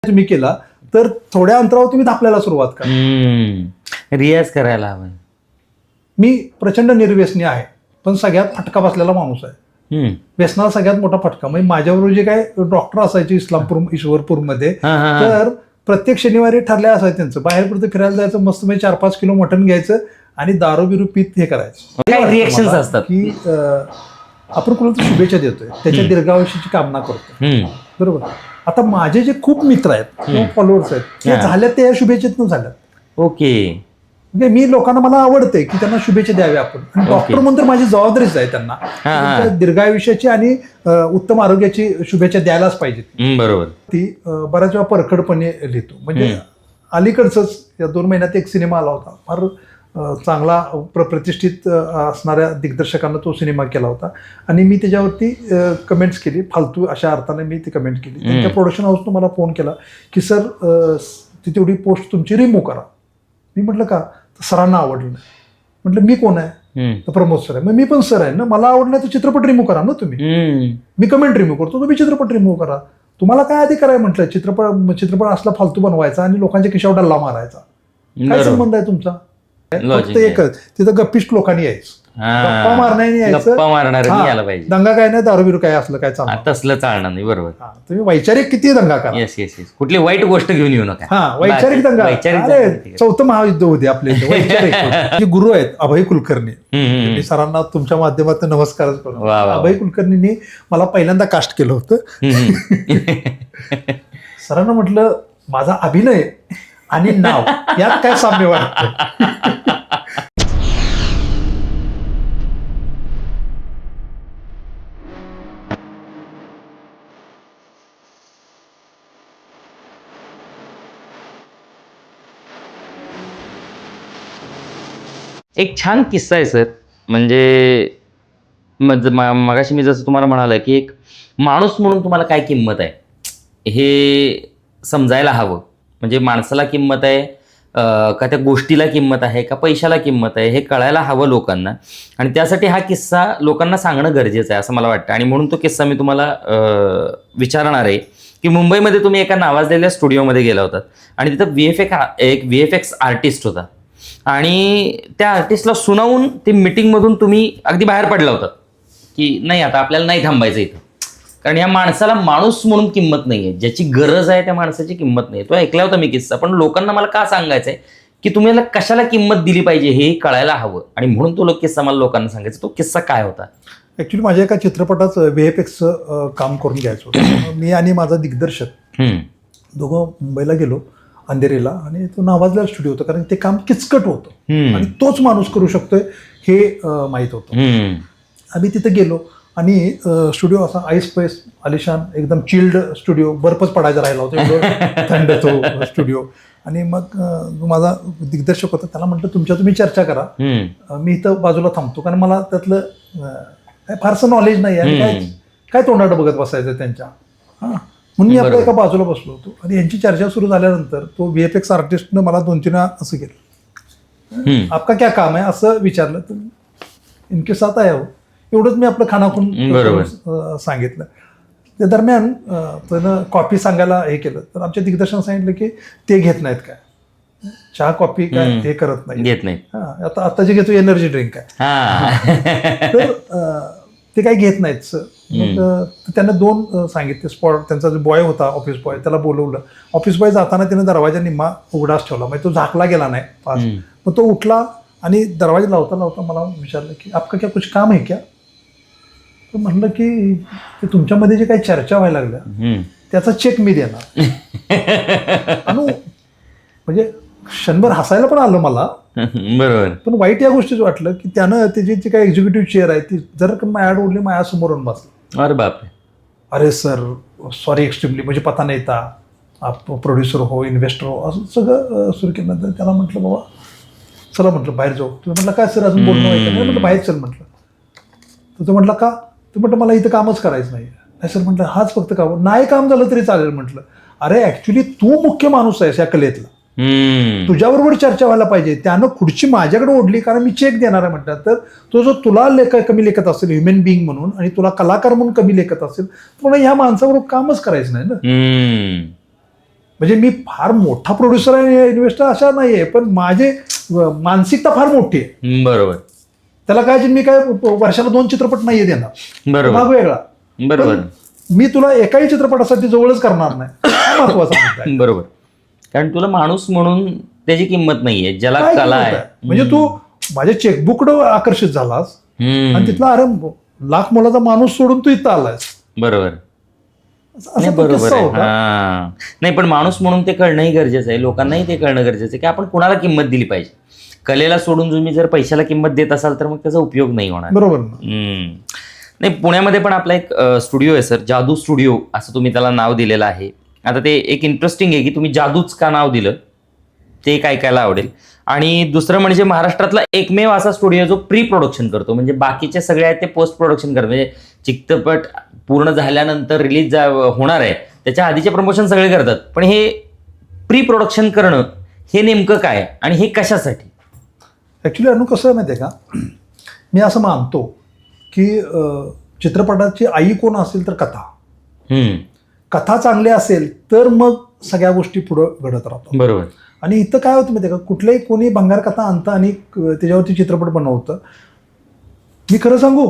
तुम्ही केला तर थोड्या अंतरावर तुम्ही धापल्याला सुरुवात करा. रियाज करायला हवं. मी प्रचंड निर्व्यसनी आहे, पण सगळ्यात फटका बसलेला माणूस आहे. व्यसनाला सगळ्यात मोठा फटका. म्हणजे माझ्याबरोबर जे काय डॉक्टर असायचे ईश्वरपूरमध्ये, तर प्रत्येक शनिवारी ठरले असायचं त्यांचं बाहेर कुठे फिरायला जायचं, मस्त म्हणजे 4-5 किलो मटण घ्यायचं आणि दारू बिरू पीत हे करायचं. काय रिएक्शन असतात की आपण कोणाला शुभेच्छा देतोय, त्याच्या दीर्घायुष्याची कामना करतो, बरोबर. आता माझे जे खूप मित्र आहेत किंवा फॉलोअर्स आहेत, ते झाल्या त्या शुभेच्छेतून झाल्यात. ओके. म्हणजे मी लोकांना मला आवडतंय की त्यांना शुभेच्छा द्याव्या आपण. डॉक्टर म्हणून तर माझी जबाबदारीच आहे त्यांना दीर्घायुष्याची आणि उत्तम आरोग्याची शुभेच्छा द्यायलाच पाहिजे. बरोबर. ती बऱ्याच वेळा परखडपणे लिहितो. म्हणजे अलीकडचंच या 2 महिन्यात एक सिनेमा आला होता, फार चांगला प्रतिष्ठित असणाऱ्या दिग्दर्शकांना तो सिनेमा केला होता आणि मी त्याच्यावरती कमेंट्स केली, फालतू अशा अर्थाने मी ती कमेंट केली. त्यांच्या प्रोडक्शन हाऊसनं मला फोन केला की सर ती तेवढी पोस्ट तुमची रिमूव्ह करा. मी म्हटलं का? तर सरांना आवडलं नाही. म्हटलं मी कोण आहे? तर प्रमोद सर आहे. मग मी पण सर आहे ना, मला आवडलं तर चित्रपट रिमूव्ह करा ना तुम्ही. मी कमेंट रिमूव्ह करतो, तुम्ही चित्रपट रिमूव्ह करा. तुम्हाला काय अधिकार आहे म्हटलं चित्रपट असला फालतू बनवायचा आणि लोकांच्या खिशावर डल्ला मारायचा? काय संबंध आहे तुमचा? फक्त एकच, तिथं गप्पिष्ट लोकांनी यायचं, गप्पा मारण्याने यायचं. दंगा काय नाही, दारू बिरू काय असलं काय चालणार, तसलं चालणार नाही. बरोबर. तुम्ही वैचारिक किती दंगा करा. Yes yes yes. कुठली वाईट गोष्ट घेऊन येऊ नका. वैचारिक दंगा. चौथं महायुद्ध होते आपले वैचारिक. गुरु आहेत अभय कुलकर्णी. मी सरांना तुमच्या माध्यमातून नमस्कारच करतो. अभय कुलकर्णींनी मला पहिल्यांदा कास्ट केलं होतं. सरांना म्हटलं माझा अभिनय आणि नाव यात काय साम्य वाटतं? एक छान किस्सा आहे सर. म्हणजे मगाशी मी जसं तुम्हाला म्हणालं की एक माणूस म्हणून तुम्हाला काय किंमत आहे हे समजायला हवं. म्हणजे माणसाला किंमत आहे का त्या गोष्टीला किंमत आहे का पैशाला किंमत आहे हे कळायला हवं लोकांना. आणि त्यासाठी हा किस्सा लोकांना सांगणं गरजेचं आहे असं मला वाटतं. आणि म्हणून तो किस्सा मी तुम्हाला विचारणार आहे की मुंबईमध्ये तुम्ही एका नावाजलेल्या स्टुडिओमध्ये गेला होतात आणि तिथं VFX आर्टिस्ट होता आणि त्या आर्टिस्टला सुनावून ती मीटिंगमधून तुम्ही अगदी बाहेर पडला होता की नाही आता आपल्याला नाही थांबायचं इथं, कारण या माणसाला माणूस म्हणून किंमत नाही आहे, ज्याची गरज आहे त्या माणसाची किंमत नाही. तो ऐकला होता मी किस्सा, पण लोकांना मला का सांगायचं आहे की तुम्हाला कशाला किंमत दिली पाहिजे हे कळायला हवं. आणि म्हणून तो किस्सा मला लोकांना सांगायचा. तो किस्सा काय होता? ॲक्च्युली माझ्या एका चित्रपटाचं VFXचं काम करून घ्यायचं होतं. मी आणि माझा दिग्दर्शक दोघं मुंबईला गेलो अंधेरीला आणि तो नावाजलेला स्टुडिओ होता, कारण ते काम किचकट होतं आणि तोच माणूस करू शकतोय हे माहीत होतं. आम्ही तिथे गेलो आणि स्टुडिओ असा आईस पैस आलिशान एकदम चिल्ड स्टुडिओ, बर्फच पडायचा राहिला होता, एवढं थंड तो स्टुडिओ. आणि मग माझा दिग्दर्शक होता, त्याला म्हटलं तुम्ही चर्चा करा, मी इथं बाजूला थांबतो, कारण मला त्यातलं काय फारसं नॉलेज नाही आहे, काय तोंडाकडे बघत बसायचं त्यांच्या. म्हणून मी आपल्या एका बाजूला बसलो होतो आणि यांची चर्चा सुरू झाल्यानंतर तो VFX आर्टिस्टनं मला 2-3 वेळा असं केलं, आपका क्या काम आहे असं विचारलं. तर इनके साथ आया हो, एवढंच मी आपलं खानाखून सांगितलं. त्या दरम्यान त्यानं कॉफी सांगायला हे केलं, तर आमच्या दिग्दर्शनानं सांगितलं की ते घेत नाहीत काय, चहा कॉफी काय हे करत नाही, घेत नाही. आता जे घेतो एनर्जी ड्रिंक आहे, तर ते काही घेत नाहीत. मग त्यांना 2 सांगितले स्पॉट. त्यांचा जो बॉय होता ऑफिस बॉय, त्याला बोलवलं. ऑफिस बॉय जाताना त्याने दरवाजा निम्मा उघडाच ठेवला, म्हणजे तो झाकला गेला नाही फास्ट. मग तो उठला आणि दरवाजा लावता लावता मला विचारलं की आपका क्या कुछ काम आहे क्या? तर म्हणलं की ते तुमच्यामध्ये जे काही चर्चा व्हायला लागल्या त्याचा चेक मी देणार. अनु म्हणजे क्षणभर हसायला पण आलं मला, बरोबर. पण वाईट या गोष्टीच वाटलं की त्यानं त्याची जी काही एक्झिक्युटिव्ह चेअर आहे ती जर माझ्याकडे ओढली, माझ्यासमोरून बसला. अरे बापरे. अरे सर सॉरी एक्स्ट्रीमली, म्हणजे पता नाही था आप प्रोड्युसर हो इन्व्हेस्टर हो असं सगळं सुरू केलं. त्याला म्हटलं बाबा चला, म्हटलं बाहेर जाऊ. तुम्ही म्हटलं काय सर अजून बोलणं व्हायचं नाही? म्हटलं बाहेर चल म्हटलं. तर तो म्हटलं का? तर म्हटलं मला इथं कामच करायचं नाही सर. म्हटलं हाच फक्त काम नाही, काम झालं तरी चालेल. म्हटलं अरे ऍक्च्युली तू मुख्य माणूस आहेस या कलेतला, तुझ्याबरोबर चर्चा व्हायला पाहिजे. त्यानं खुर्ची माझ्याकडे ओढली कारण मी चेक देणार आहे म्हटलं. तर तो जो तुला कमी लेखत असेल ह्युमन बिईंग म्हणून आणि तुला कलाकार म्हणून कमी लेखत असेल, तर ह्या माणसाबरोबर कामच करायचं नाही ना. म्हणजे मी फार मोठा प्रोड्युसर आहे इन्व्हेस्टर अशा नाहीये, पण माझे मानसिकता फार मोठी आहे. बरोबर त्याला काय मी काय वर्षाला 2 चित्रपट नाहीये देणार, बरोबर भाग वेगळा. बरोबर पण मी तुला एकाही चित्रपटासाठी जवळच करणार नाही, हा महत्वाचा मुद्दा आहे. बरोबर. कारण तुला माणूस म्हणून त्याची किंमत नाहीये, ज्याला काय कला किंमत आहे. आहे? म्हणजे तू माझ्या चेकबुकडं आकर्षित झालास आणि तिथला अरे लाख मोलाचा माणूस सोडून तू इथं आलायस. बरोबर असा नाही, तो बरोबर किस्सा आहे. होता. हा. नाही, पण माणूस म्हणून ते कळणंही गरजेचं आहे, लोकांनाही ते कळणं गरजेचं आहे की आपण कुणाला किंमत दिली पाहिजे. कलेला सोडून तुम्ही जर पैशाला किंमत देत असाल तर मग त्याचा उपयोग नाही होणार. बरोबर ना. नाही, पुण्यामध्ये पण आपला एक स्टुडिओ आहे सर, जादू स्टुडिओ असं तुम्ही त्याला नाव दिलेलं आहे. आता ते एक इंटरेस्टिंग आहे की तुम्ही जादूच का नाव दिलं ते एक ऐकायला आवडेल. आणि दुसरं म्हणजे महाराष्ट्रातला एकमेव असा स्टुडिओ जो प्री प्रोडक्शन करतो, म्हणजे बाकीचे सगळे आहेत ते पोस्ट प्रोडक्शन करतात. म्हणजे चित्रपट पूर्ण झाल्यानंतर रिलीज होणार आहे त्याच्या आधीचे प्रमोशन सगळे करतात, पण हे प्री प्रोडक्शन करणं हे नेमकं काय आणि हे कशासाठी? ॲक्च्युली अनु कसं आहे माहिती आहे का, मी असं मानतो की चित्रपटाची आई कोण असेल तर कथा. कथा चांगली असेल तर मग सगळ्या गोष्टी पुढं घडत राहतात. बरोबर. आणि इथं काय होतं माहिती आहे का, कुठल्याही कोणी भंगार कथा आणतं आणि त्याच्यावरती चित्रपट बनवतं. मी खरं सांगू,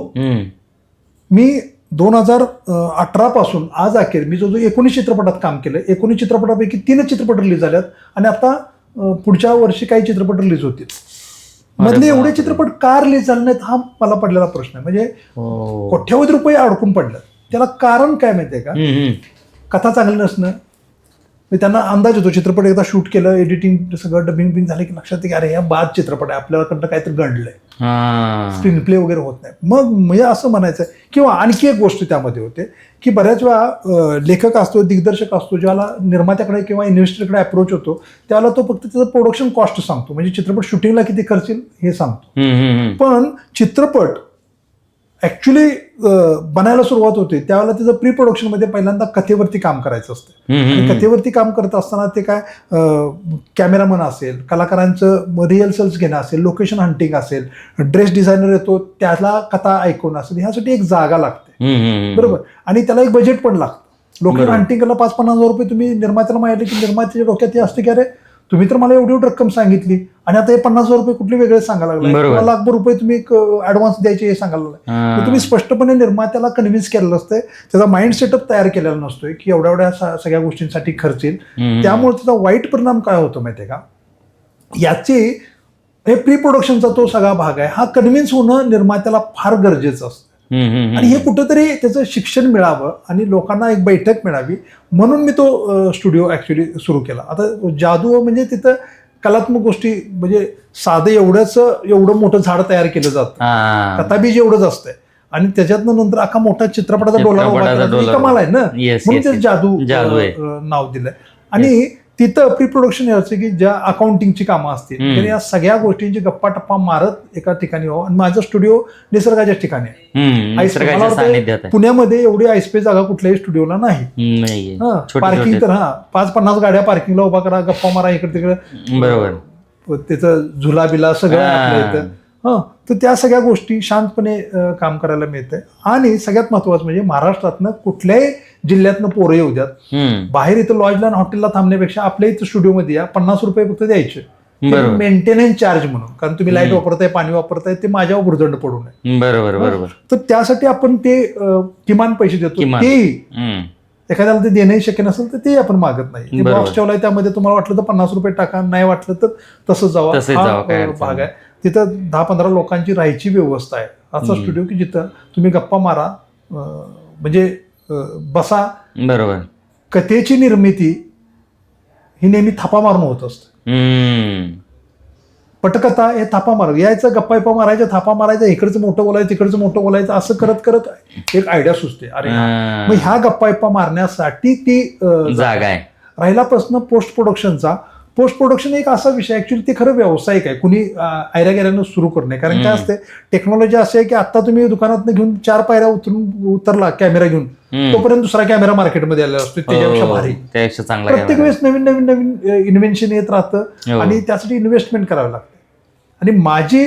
मी 2018 पासून आज अखेर मी जो 19 चित्रपटात काम केलं, 19 चित्रपटापैकी 3 चित्रपट रिलीज झाल्यात आणि आता पुढच्या वर्षी काही चित्रपट रिलीज होतील. मधले एवढे चित्रपट का रिलीज झाले नाहीत हा मला पडलेला प्रश्न आहे. म्हणजे कोट्यावधी रुपये अडकून पडले. त्याला कारण काय माहितीये का, कथा चांगली नसणं. त्यांना अंदाज येतो, चित्रपट एकदा शूट केलं, एडिटिंग सगळं डबिंग बिंग झालं की लक्षात की अरे या बाद चित्रपट आहे, आपल्याकडनं काहीतरी गणलंय, स्क्रीन प्ले वगैरे होत नाही. मग म्हणजे असं म्हणायचं. किंवा आणखी एक गोष्ट त्यामध्ये होते की बऱ्याच वेळा लेखक असतो, दिग्दर्शक असतो, ज्याला निर्मात्याकडे किंवा इन्व्हेस्टरकडे अप्रोच होतो त्यावेळेला तो फक्त त्याचं प्रोडक्शन कॉस्ट सांगतो, म्हणजे चित्रपट शूटिंगला किती खर्च येईल हे सांगतो. पण चित्रपट ऍक्च्युली बनायला सुरुवात होते त्यावेळेला त्याचं प्री प्रोडक्शनमध्ये पहिल्यांदा कथेवरती काम करायचं असतं. आणि कथेवरती काम करत असताना ते काय कॅमेरामन असेल, कलाकारांचं रिहर्सल्स घेणं असेल, लोकेशन हंटिंग असेल, ड्रेस डिझायनर येतो त्याला कथा ऐकून असेल, ह्यासाठी एक जागा लागते. बरोबर. आणि त्याला एक बजेट पण लागतं. लोकेशन हंटिंगला 5-50 हजार रुपये तुम्ही निर्मात्याला माहिती की निर्मात्याच्या डोक्यात हे असते की अरे तुम्ही तर मला एवढी रक्कम सांगितली आणि आता हे 50 हजार रुपये कुठले वेगळे सांगायला लागले, लाखभर रुपये तुम्ही ऍडव्हान्स द्यायचे हे सांगायला लागले. तुम्ही स्पष्टपणे निर्मात्याला कन्व्हिन्स केलेलं असतंय, त्याचा माइंड सेटअप तयार केलेला नसतोय की एवढ्या एवढ्या सगळ्या गोष्टींसाठी खर्च येईल. त्यामुळे त्याचा वाईट परिणाम काय होतो माहितीये का, याची हे प्री प्रोडक्शनचा तो सगळा भाग आहे, हा कन्व्हिन्स होणं निर्मात्याला फार गरजेचं असतं. आणि हे कुठंतरी त्याचं शिक्षण मिळावं आणि लोकांना एक बैठक मिळावी म्हणून मी तो स्टुडिओ ऍक्च्युली सुरू केला. आता जादू म्हणजे तिथं कलात्मक गोष्टी, म्हणजे साधं एवढं मोठं झाड तयार केलं जातं, कथाबीज एवढंच असतंय आणि त्याच्यातनं नंतर अख्खा मोठा चित्रपटाचा डोला कमाल आहे ना, म्हणून ते जादू नाव दिलंय. आणि तिथं प्री प्रोडक्शन यायचं की ज्या अकाउंटिंगची कामं असतील तर या सगळ्या गोष्टींची गप्पा टप्पा मारत एका ठिकाणी व्हावं. आणि माझं स्टुडिओ निसर्गाच्या ठिकाणी आहे. पुण्यामध्ये एवढी आयस्पेस जागा कुठल्याही स्टुडिओला नाही. पार्किंग तर 5-50 गाड्या पार्किंगला उभा करा, गप्पा मारा इकडे तिकडे, बरोबर, त्याचं झुला बिला सगळं आपल्या इथं. तर त्या सगळ्या गोष्टी शांतपणे काम करायला मिळतंय. आणि सगळ्यात महत्वाचं म्हणजे महाराष्ट्रातनं कुठल्याही जिल्ह्यातनं पोरं येऊ द्यात, बाहेर इथं लॉजला आणि हॉटेलला थांबण्यापेक्षा आपल्या इथं स्टुडिओमध्ये या, 50 रुपये फक्त द्यायचे मेंटेनन्स चार्ज म्हणून, कारण तुम्ही लाईट वापरताय, पाणी वापरताय, ते माझ्यावर भुर्दंड पडू नये. बरोबर. तर त्यासाठी आपण ते किमान पैसे देतो. तेही एखाद्याला ते देणंही शक्य नसेल तर ते आपण मागत नाही. बॉक्स ठेवलाय त्यामध्ये तुम्हाला वाटलं तर 50 रुपये टाका, नाही वाटलं तर तसं जावा, हा भाग आहे. तिथं 10-15 लोकांची राहायची व्यवस्था आहे. असा स्टुडिओ की जिथं तुम्ही गप्पा मारा, म्हणजे बसा. बरोबर. कथेची निर्मिती ही नेहमी थापा मारून होत असते. पटकथा हे थापा मार यायचं, गप्पा मारायचं, थापा मारायचं, इकडचं मोठं बोलायचं, तिकडचं मोठं बोलायचं, असं करत करत एक आयडिया सुचते. अरे मग ह्या गप्पा मारण्यासाठी ती जागा आहे. राहिला प्रश्न पोस्ट प्रोडक्शनचा. पोस्ट प्रोडक्शन एक असा विषय ऍक्च्युली ते खरं व्यावसायिक आहे, कुणी आयऱ्या सुरू करणे. कारण काय असते, टेक्नॉलॉजी अशी आहे की आता तुम्ही दुकानात घेऊन 4 पायऱ्या उतरला कॅमेरा घेऊन, तोपर्यंत दुसरा कॅमेरा मार्केटमध्ये आलेला असतो त्याच्यापेक्षा भारी. प्रत्येक वेळेस नवीन नवीन नवीन इन्व्हेन्शन येत राहतं आणि त्यासाठी इन्व्हेस्टमेंट करावी लागते. आणि माझी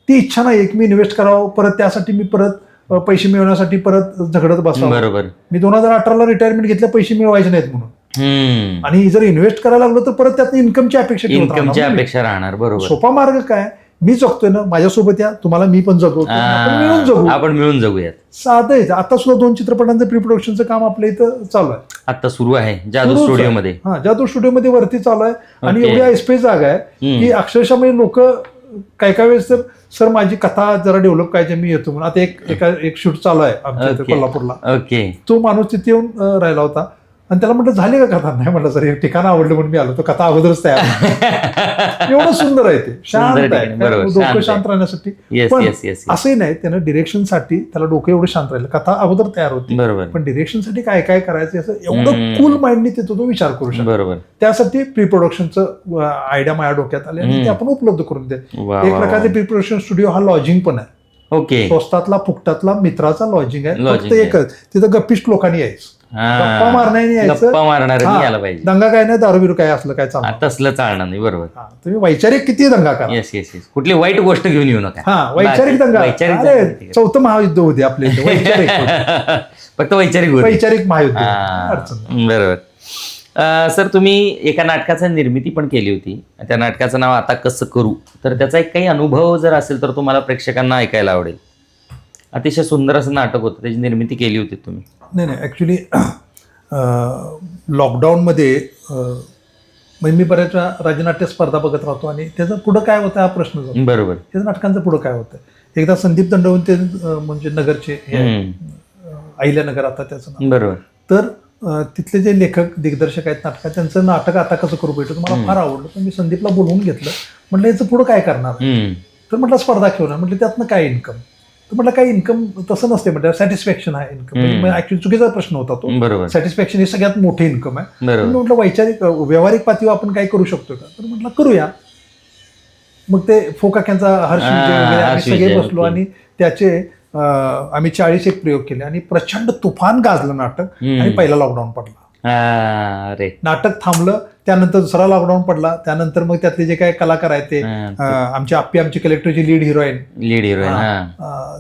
ती इच्छा नाही की मी इन्व्हेस्ट करावं परत, त्यासाठी मी परत पैसे मिळवण्यासाठी परत झगडत बसावं. बरोबर. मी 2018ला रिटायरमेंट घेतल्या पैसे मिळवायचे नाहीत म्हणून. आणि जर इन्व्हेस्ट करायला लागलो तर परत त्यात इन्कमची अपेक्षा ठेवत राहणार इन्कमची ना मी. अपेक्षा राहणार. बरोबर. सोपा मार्ग काय, मी जगतोय ना, माझ्यासोबत या, तुम्हाला मी पण जगवतो, आपण मिळून जगू. आपण मिळून जगूयात. साधं आहे. आता सुद्धा 2 चित्रपटांचं प्री प्रोडक्शनचं काम आपल्या इथं चालू आहे. आता सुरू आहे जादू स्टुडिओमध्ये. हा, जादू स्टुडिओमध्ये वरती चालू आहे. आणि एवढी ऐसपैस जागा आहे की अक्षरशः म्हणजे लोक काय काय वेळेस तर सर माझी कथा जरा डेव्हलप करायची, मी येतो म्हणून. आता एक शूट चालू आहे आमच्या इथं कोल्हापूरला. ओके. तो माणूस तिथे येऊन राहिला होता आणि त्याला म्हटलं झाली का कथा, नाही म्हटलं सर एक ठिकाण आवडलं म्हणून मी आलो, तो कथा अगोदरच तयार आहे. एवढं सुंदर आहे ते, शांत आहे, डोकं शांत राहण्यासाठी. पण असंही नाही, त्यानं डिरेक्शनसाठी त्याला डोकं एवढं शांत राहिलं, कथा अगोदर तयार होती, पण डिरेक्शनसाठी काय काय करायचं असं एवढं कूल माइंडने तिथं तो विचार करू शकतो. बरोबर. त्यासाठी प्री प्रोडक्शनचं आयडिया माझ्या डोक्यात आले आणि ते आपण उपलब्ध करून दे. एक प्रकारचे प्री प्रोडक्शन स्टुडिओ हा लॉजिंग पण आहे. ओके. स्वस्तातला फुकटातला मित्राचा लॉजिंग आहे. फक्त एकच, तिथं गप्पिष्ट लोकांनी यायचं, गप्पा मारण्याने यायचं, गप्पा मारणाऱ्यांनी यायला पाहिजे. दंगा काय नाही, दारू बिरू काय असलं काय चालतं, तसलं चालणार नाही. बरोबर. तुम्ही वैचारिक किती दंगा करा, येस येस येस, कुठली वाईट गोष्ट घेऊन येऊ नका. हा, वैचारिक दंगा. अरे 4थं महायुद्ध होते आपले इथे, वैचारिक फक्त वैचारिक वैचारिक महायुद्ध. अडचण. बरोबर. सर, तुम्ही एका नाटकाची निर्मिती पण केली होती. त्या नाटकाचं नाव आता कसं करू, तर त्याचा एक काही अनुभव जर असेल तर तुम्हाला प्रेक्षकांना ऐकायला आवडेल. अतिशय सुंदर असं नाटक होतं, त्याची निर्मिती केली होती तुम्ही. नाही, ॲक्च्युली लॉकडाऊनमध्ये म्हणजे मी बऱ्याच राज्यनाट्य स्पर्धा बघत राहतो आणि त्याचं पुढं काय होतं हा प्रश्न जातो. बरोबर. त्याचं नाटकांचं पुढं काय होतं. एकदा संदीप दंडवते म्हणजे नगरचे अहिल्यानगर आता त्याचं नाव. बरोबर. तर तिथले जे लेखक दिग्दर्शक आहेत नाटकात, त्यांचं नाटक आता कसं करू भेटतं मला फार आवडलं. तर मी संदीपला बोलवून घेतलं, म्हटलं याचं पुढं काय करणार. तर म्हटलं स्पर्धा खेळणार. म्हटलं त्यातनं काय इन्कम. तर म्हटलं काय इन्कम तसं नसते, म्हटलं सॅटिस्फॅक्शन आहे इन्कम. ऍक्च्युली चुकीचा प्रश्न होता तो. बरोबर. सॅटिस्फॅक्शन हे सगळ्यात मोठे इन्कम आहे. बरोबर. म्हटलं वैचारिक व्यावहारिक पातळीवर आपण काय करू शकतो का. तर म्हटलं करूया. मग ते फोकाक्यांचा हर्ष वगैरे आम्ही सगळे बसलो आणि त्याचे आम्ही 40 प्रयोग केले आणि प्रचंड तुफान गाजलं नाटक आणि पहिला लॉकडाऊन पडला. अरे, नाटक थांबलं. त्यानंतर दुसरा लॉकडाऊन पडला. त्यानंतर मग त्यातले जे काही कलाकार आहेत ते आमची आप्पी, आमची कलेक्टरची लीड हिरोईन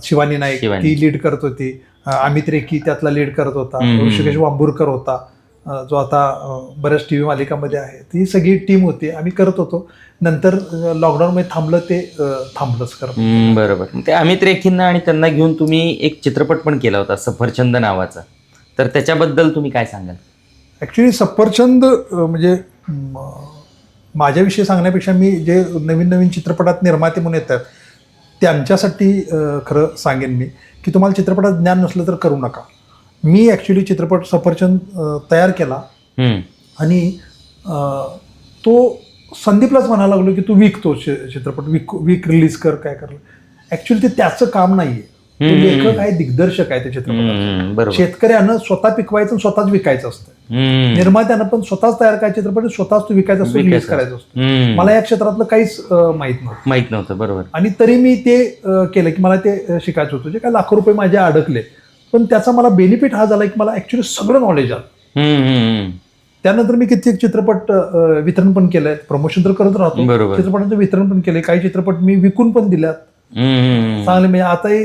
शिवानी नाईक, ती लीड करत होती. अमित रेकी त्यातला लीड करत होता. ऋषिकेश वांबूरकर होता, जो आता बऱ्याच टीव्ही मालिकामध्ये आहे. ती सगळी टीम होती, आम्ही करत होतो. नंतर लॉकडाऊन मध्ये थांबलं, ते थांबलंच खरं. बरोबर. ते अमित रेखींना आणि त्यांना घेऊन तुम्ही एक चित्रपट पण केला होता, सफरचंद नावाचा. तर त्याच्याबद्दल तुम्ही काय सांगाल. ॲक्च्युली सफरचंद म्हणजे माझ्याविषयी सांगण्यापेक्षा मी जे नवीन नवीन चित्रपटात निर्माते म्हणून येतात त्यांच्यासाठी खरं सांगेन मी की तुम्हाला चित्रपटात ज्ञान नसलं तर करू नका. मी ॲक्च्युली चित्रपट सफरचंद तयार केला आणि तो संदीपलाच म्हणायला लागलो की तू विकतो चित्रपट, वीक रिलीज कर, काय करलं. ॲक्च्युली ते त्याचं काम नाही आहे. लेखक आहे, दिग्दर्शक आहे त्या चित्रपटात. शेतकऱ्यानं स्वतः पिकवायचं स्वतःच विकायचं असतं. निर्मात्यानं पण स्वतःच तयार करायचं चित्रपट, स्वतःच तो विकायचा असतो, रिलीज करायचा असतो. मला या क्षेत्रातलं काहीच माहित नव्हतं. बरोबर. आणि तरी मी ते केलं की मला ते शिकायचं होतं. जे काय लाखो रुपये माझे अडकले, पण त्याचा मला बेनिफिट हा झाला की मला ऍक्च्युली सगळं नॉलेज आलं. त्यानंतर मी कित्येक चित्रपट वितरण पण केलंय, प्रमोशन तर करत राहतो. चित्रपटांचं वितरण पण केलंय. काही चित्रपट मी विकून पण दिल्यात चांगले. म्हणजे आताही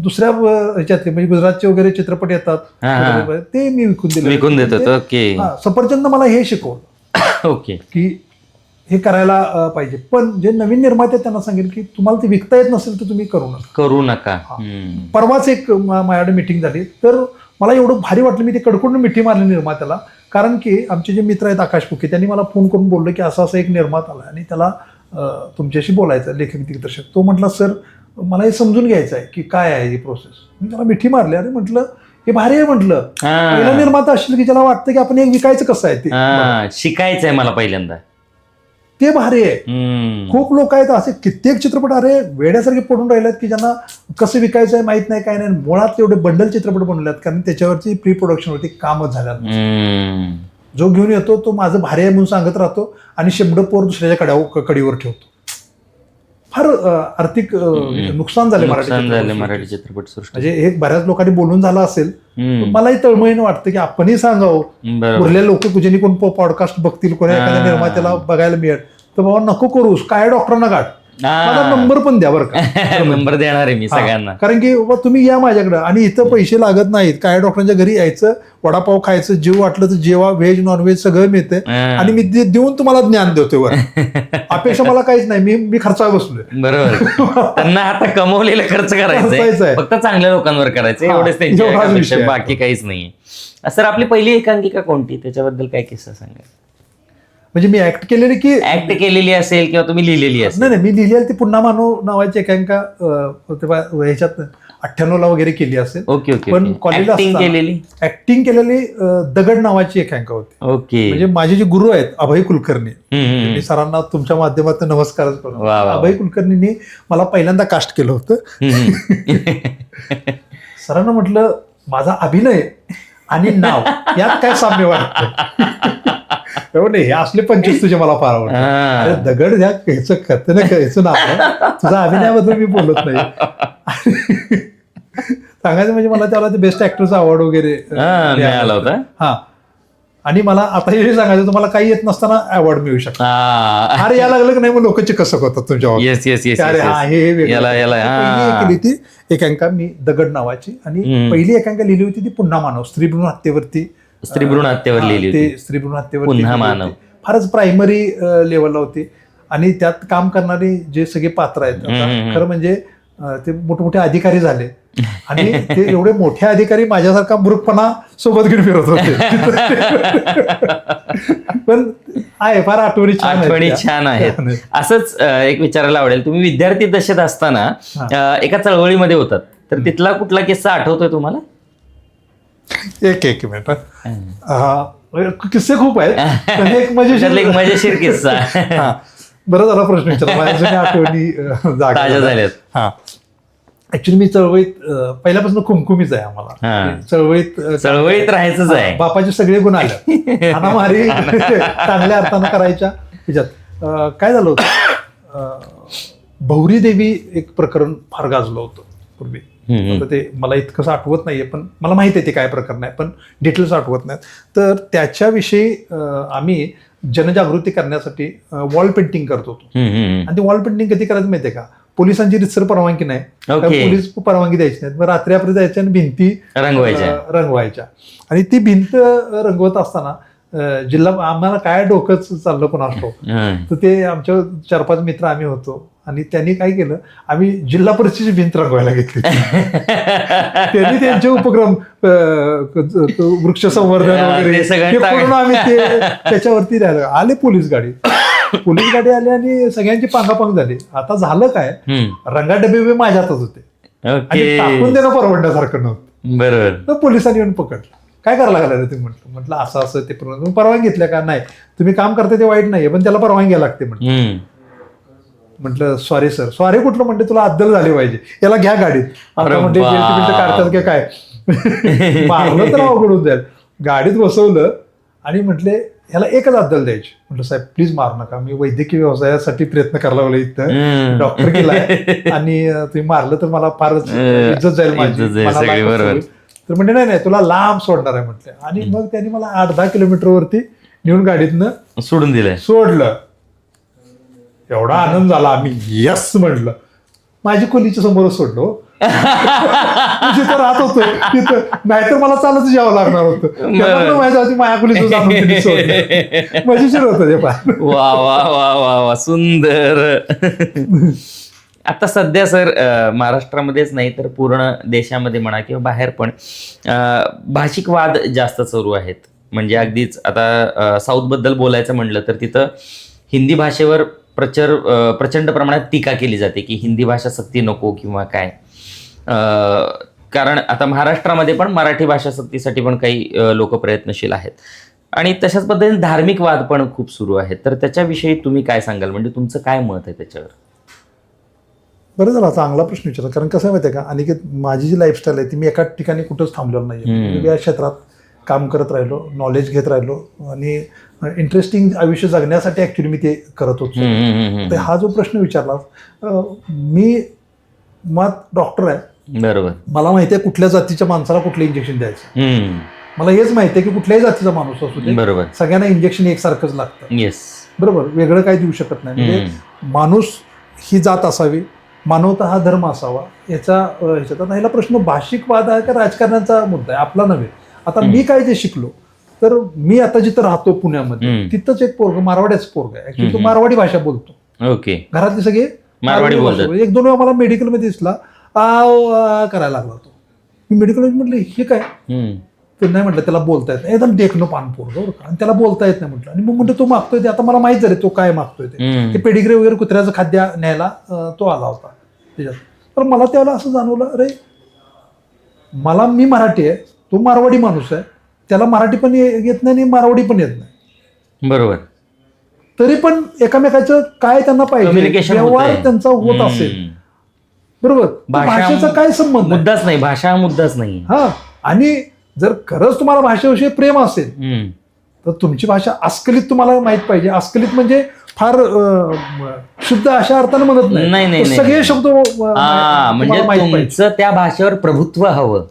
दुसऱ्या ह्याच्यातले म्हणजे गुजरातचे वगैरे चित्रपट येतात ते मी विकून देतो. सफरचंद मला हे शिकवलं ओके की हे करायला पाहिजे. पण जे नवीन निर्माते त्यांना सांगेल की तुम्हाला ते विकता येत नसेल तर तुम्ही करू नका. परवाच एक माझ्याकडे मिटिंग झाली, तर मला एवढं भारी वाटलं. मी ते कडकडून मिठी मारली निर्मात्याला, कारण की आमचे जे मित्र आहेत आकाश फुके, त्यांनी मला फोन करून बोललं की असं एक निर्माता आला आणि त्याला तुमच्याशी बोलायचं, लेखक दिग्दर्शक. तो म्हटला सर मला हे समजून घ्यायचं आहे की काय आहे ही प्रोसेस. मी त्याला मिठी मारली आणि म्हटलं हे भारी आहे. म्हटलं पहिला निर्माता असेल की ज्याला वाटतं की आपण एक विकायचं कसं आहे ते शिकायचं आहे मला पहिल्यांदा, ते भारी आहे. खूप लोक आहेत असे कित्येक चित्रपट अरे वेड्यासारखे पडून राहिलेत की ज्यांना कसं विकायचं आहे माहित नाही, काय नाही. मुळात एवढे बंडल चित्रपट बनवल्यात कारण त्याच्यावरची प्री प्रोडक्शन होती, कामच झाल्या. जो घेऊन येतो तो माझं भारी आहे म्हणून सांगत राहतो आणि 100 पोर दुसऱ्याच्या कडीवर ठेवतो. फार आर्थिक नुकसान झाले मराठी चित्रपट सृष्टी. म्हणजे हे बऱ्याच लोकांनी बोलून झालं असेल, मलाही तळमळीने वाटतं की आपणही सांगावं. उरलेले लोक कुठे कोण पॉडकास्ट बघतील, कोणी एखाद्या निर्मात्याला बघायला मिळेल तर बाबा नको करूस, काय डॉक्टरांना गाठ, मला नंबर पण द्या बरं का. नंबर देणार आहे मी सगळ्यांना. कारण की बाबा तुम्ही या माझ्याकडे आणि इथं पैसे लागत नाहीत. काय डॉक्टरांच्या घरी यायचं, वडापाव खायचं, जेव वाटलं तर जेवा, व्हेज नॉनव्हेज सगळं मिळतं आणि मी देऊन तुम्हाला ज्ञान देतोय वर. अपेक्षा मला काहीच नाही, मी खर्चावर बसलोय. बरोबर. त्यांना आता कमवलेला खर्च करायचा, फक्त चांगल्या लोकांवर करायचं, एवढेच त्यांच्या, बाकी काहीच नाहीये. सर आपली पहिली एकांकिका कोणती, त्याच्याबद्दल काय किस्सा सांगा. म्हणजे मी ऍक्ट केलेली की ऍक्ट केलेली असेल किंवा तुम्ही लिहिलेली असेल. नाही, मी लिहिलेली ती पुन्हा मानव नावाची एकांका ह्याच्यात 98ला वगैरे केली असेल. Okay okay. पण कॉलेजला ऍक्टिंग केलेली दगड नावाची एकांका होती. ओके. म्हणजे माझे जे गुरु आहेत अभय कुलकर्णी, मी सरांना तुमच्या माध्यमातून नमस्कारच करतो. अभय कुलकर्णींनी मला पहिल्यांदा कास्ट केलं होतं. सरांना म्हटलं माझा अभिनय आणि नाव यात काय साम्य वाटतं. नाही, हे असले 25 तुझे मला फार आवडतं. अरे दगड द्या, ह्याचं खतं नाही, ह्याचं नाव, तुझा अभिनयाबद्दल मी बोलत नाही. सांगायचं म्हणजे मला त्याला बेस्ट ऍक्टरचा अवॉर्ड वगैरे मिळाला होता. हा, आणि मला आता हे सांगायचं तुम्हाला काही येत नसताना अवॉर्ड मिळू शकतो. अरे या लागलं की नाही, मग लोक चिकसक होतात तुमच्यावर. अरे हा हे केली ती एकांका मी दगड नावाची. आणि पहिली एकांका लिहिली होती ती पुन्हा मानव, स्त्री भ्रूण हत्येवरती. स्त्री भ्रूण हत्येवर लिहिली होती. स्त्री भ्रूण हत्येवर पुन्हा मानव फारच प्रायमरी लेवलला होती. आणि त्यात काम करणारे जे सगळे पात्र आहेत, खरं म्हणजे ते मोठमोठे अधिकारी झाले आणि ते एवढे मोठे अधिकारी माझ्यासारखा मूर्खपणा सोबत घेऊन फिरत होते. पण आहे फार आठवणी छान आहेत. असंच एक विचारायला आवडेल, तुम्ही विद्यार्थी दशेत असताना एका चळवळीमध्ये होतात, तर तिथला कुठला किस्सा आठवतोय तुम्हाला? एक मिनिट, किस्से खूप आहेत. एक मजेशीर किस्सा. बरं झाला प्रश्न विचारला, माझ्या आठवणी ताज्या झाल्यात. हा, ऍक्च्युली मी चळवळीत पहिल्यापासून खुमखुमीच आहे. आम्हाला चळवळीत राहायचंच आहे. बापाचे सगळे गुण आले, हाणामारी चांगल्या अर्थानं करायच्या. ह्याच्यात काय झालं होतं, भौरी देवी एक प्रकरण फार गाजलं होतं पूर्वी. आता ते मला इतकंच आठवत नाहीये, पण मला माहिती आहे ते काय प्रकरण आहे, पण डिटेल्स आठवत नाहीत. तर त्याच्याविषयी आम्ही जनजागृती करण्यासाठी वॉल पेंटिंग करत होतो. आणि ते वॉल पेंटिंग कधी करायचं माहितीये का, पोलिसांची रितसर परवानगी नाही, पोलीस परवानगी द्यायची नाही. मग रात्री आपल्या जायच्या आणि भिंती रंगवायच्या. आणि ती भिंत रंगवत असताना जिल्हा आम्हाला काय डोकंच चाललं पण असतो. तर ते आमच्या 4-5 मित्र आम्ही होतो आणि त्यांनी काय केलं, आम्ही जिल्हा परिषदेची भिंत रंगवायला घेतली. त्यांनी त्यांचे उपक्रम वृक्ष संवर्धन वगैरे करून आम्ही ते त्याच्यावरती राहिलो. आले पोलीस गाडी आली आणि सगळ्यांची पांगापांग झाली. आता झालं काय, रंगाडबे माझ्या हातात होते आणि टाकून देणं परवडण्यासारखं नव्हतं. बरोबर. तर पोलिसांनी येऊन पकडलं. काय करायला लागलं ते म्हटलं असं ते परवानगी घेतल्या का, नाही तुम्ही काम करता ते वाईट नाहीये, पण त्याला परवानगी घ्यायला लागते. म्हटलं सॉरी सर. सॉरी कुठलं म्हणते, तुला अद्दल झाली पाहिजे, याला घ्या गाडीत. आता म्हणते काढतात की काय, मारलं तर अवघड होऊन जाईल. गाडीत बसवलं आणि म्हटले ह्याला एकच अद्दल द्यायची. म्हटलं साहेब प्लीज मारू नका, मी वैद्यकीय व्यवसायासाठी प्रयत्न करायला लागलो, इथं डॉक्टर केलाय आणि तुम्ही मारलं तर मला फारच इज्जत जाईल माझी. तर म्हणजे नाही तुला लांब सोडणार आहे म्हटलं. आणि मग त्यांनी मला 8-10 किलोमीटरवरती नेऊन गाडीतनं सोडलं. एवढा आनंद झाला, आम्ही यस म्हणलं. माझी खोलीच्या समोरच सोडलो, जिथं राहत होतो तिथं, नाहीतर मला चालत यावं लागणार होतं. माझ्या खोलीचं मजेशीर होतं ते फार. वा वा वा वा वा, सुंदर. आता सध्या सर महाराष्ट्रामध्येच नाही तर पूर्ण देशामध्ये म्हणा किंवा बाहेर पण भाषिक वाद जास्त सुरू आहेत. म्हणजे अगदीच आता साऊथबद्दल बोलायचं म्हटलं तर तिथं हिंदी भाषेवर प्रचंड प्रमाणात टीका केली जाते की हिंदी भाषा सक्ती नको किंवा काय. कारण आता महाराष्ट्रामध्ये पण मराठी भाषा सक्तीसाठी पण काही लोक प्रयत्नशील आहेत आणि तशाच पद्धतीने धार्मिक वाद पण खूप सुरू आहेत. तर त्याच्याविषयी तुम्ही काय सांगाल, म्हणजे तुमचं काय मत आहे त्याच्यावर? बरं झालं, चांगला प्रश्न विचारला. कारण कसं आहे माहिती आहे का, आणि माझी जी लाईफस्टाईल आहे ती मी एका ठिकाणी कुठंच थांबलेलो नाही. या क्षेत्रात काम करत राहिलो, नॉलेज घेत राहिलो आणि इंटरेस्टिंग आयुष्य जगण्यासाठी ऍक्च्युली मी ते करत होतो. तर हा जो प्रश्न विचारला, मी डॉक्टर आहे, बरोबर. मला माहिती आहे कुठल्या जातीच्या माणसाला कुठलं इंजेक्शन द्यायचं. मला हेच माहिती आहे की कुठल्याही जातीचा माणूस असू दे, बरोबर, सगळ्यांना इंजेक्शन एकसारखंच लागतं. येस, बरोबर, वेगळं काही देऊ शकत नाही. म्हणजे माणूस ही जात असावी, मानवता हा धर्म असावा, ह्याच्यात आता ह्याला प्रश्न भाषिक वाद आहे का राजकारणाचा मुद्दा आहे आपला नव्हे. आता मी काय जे शिकलो, तर मी आता जिथं राहतो पुण्यामध्ये, तिथंच एक पोरग मारवाड्याच पोरग आहे, ऍक्च्युली तो मारवाडी भाषा बोलतो. ओके. घरातले सगळे मारवाडी बोलतात. एक दोन वेळा मला मेडिकलमध्ये दिसला, करायला लागला तो. मी मेडिकलमध्ये म्हटलं हे काय, तर नाही म्हटलं त्याला बोलता येत नाही, एकदम देखणं पान पोरग बरं का, आणि त्याला बोलता येत नाही म्हटलं. आणि मग म्हणतो तो मागतोय ते, आता मला माहित झालं तो काय मागतोय ते पेडिग्री वगैरे कुत्र्याचं खाद्य न्यायला तो आला होता त्याच्यात. तर मला त्याला असं जाणवलं, अरे मी मराठी आहे, तो मारवाडी माणूस आहे, त्याला मराठी पण येत नाही आणि मारवाडी पण येत नाही, बरोबर, तरी पण एकमेकाचं काय त्यांना पाहिजे व्यवहार त्यांचा होत असेल, बरोबर. भाषेचा काय संबंध, मुद्दाच नाही, भाषा हा मुद्दाच नाही. हा, आणि जर खरंच तुम्हाला भाषेविषयी प्रेम असेल तर तुमची भाषा अस्खलित तुम्हाला माहित पाहिजे. अस्खलित म्हणजे फार शुद्ध अशा अर्थानं म्हणत नाही, सगळे शब्द म्हणजे तुमचं त्या भाषेवर प्रभुत्व हवं.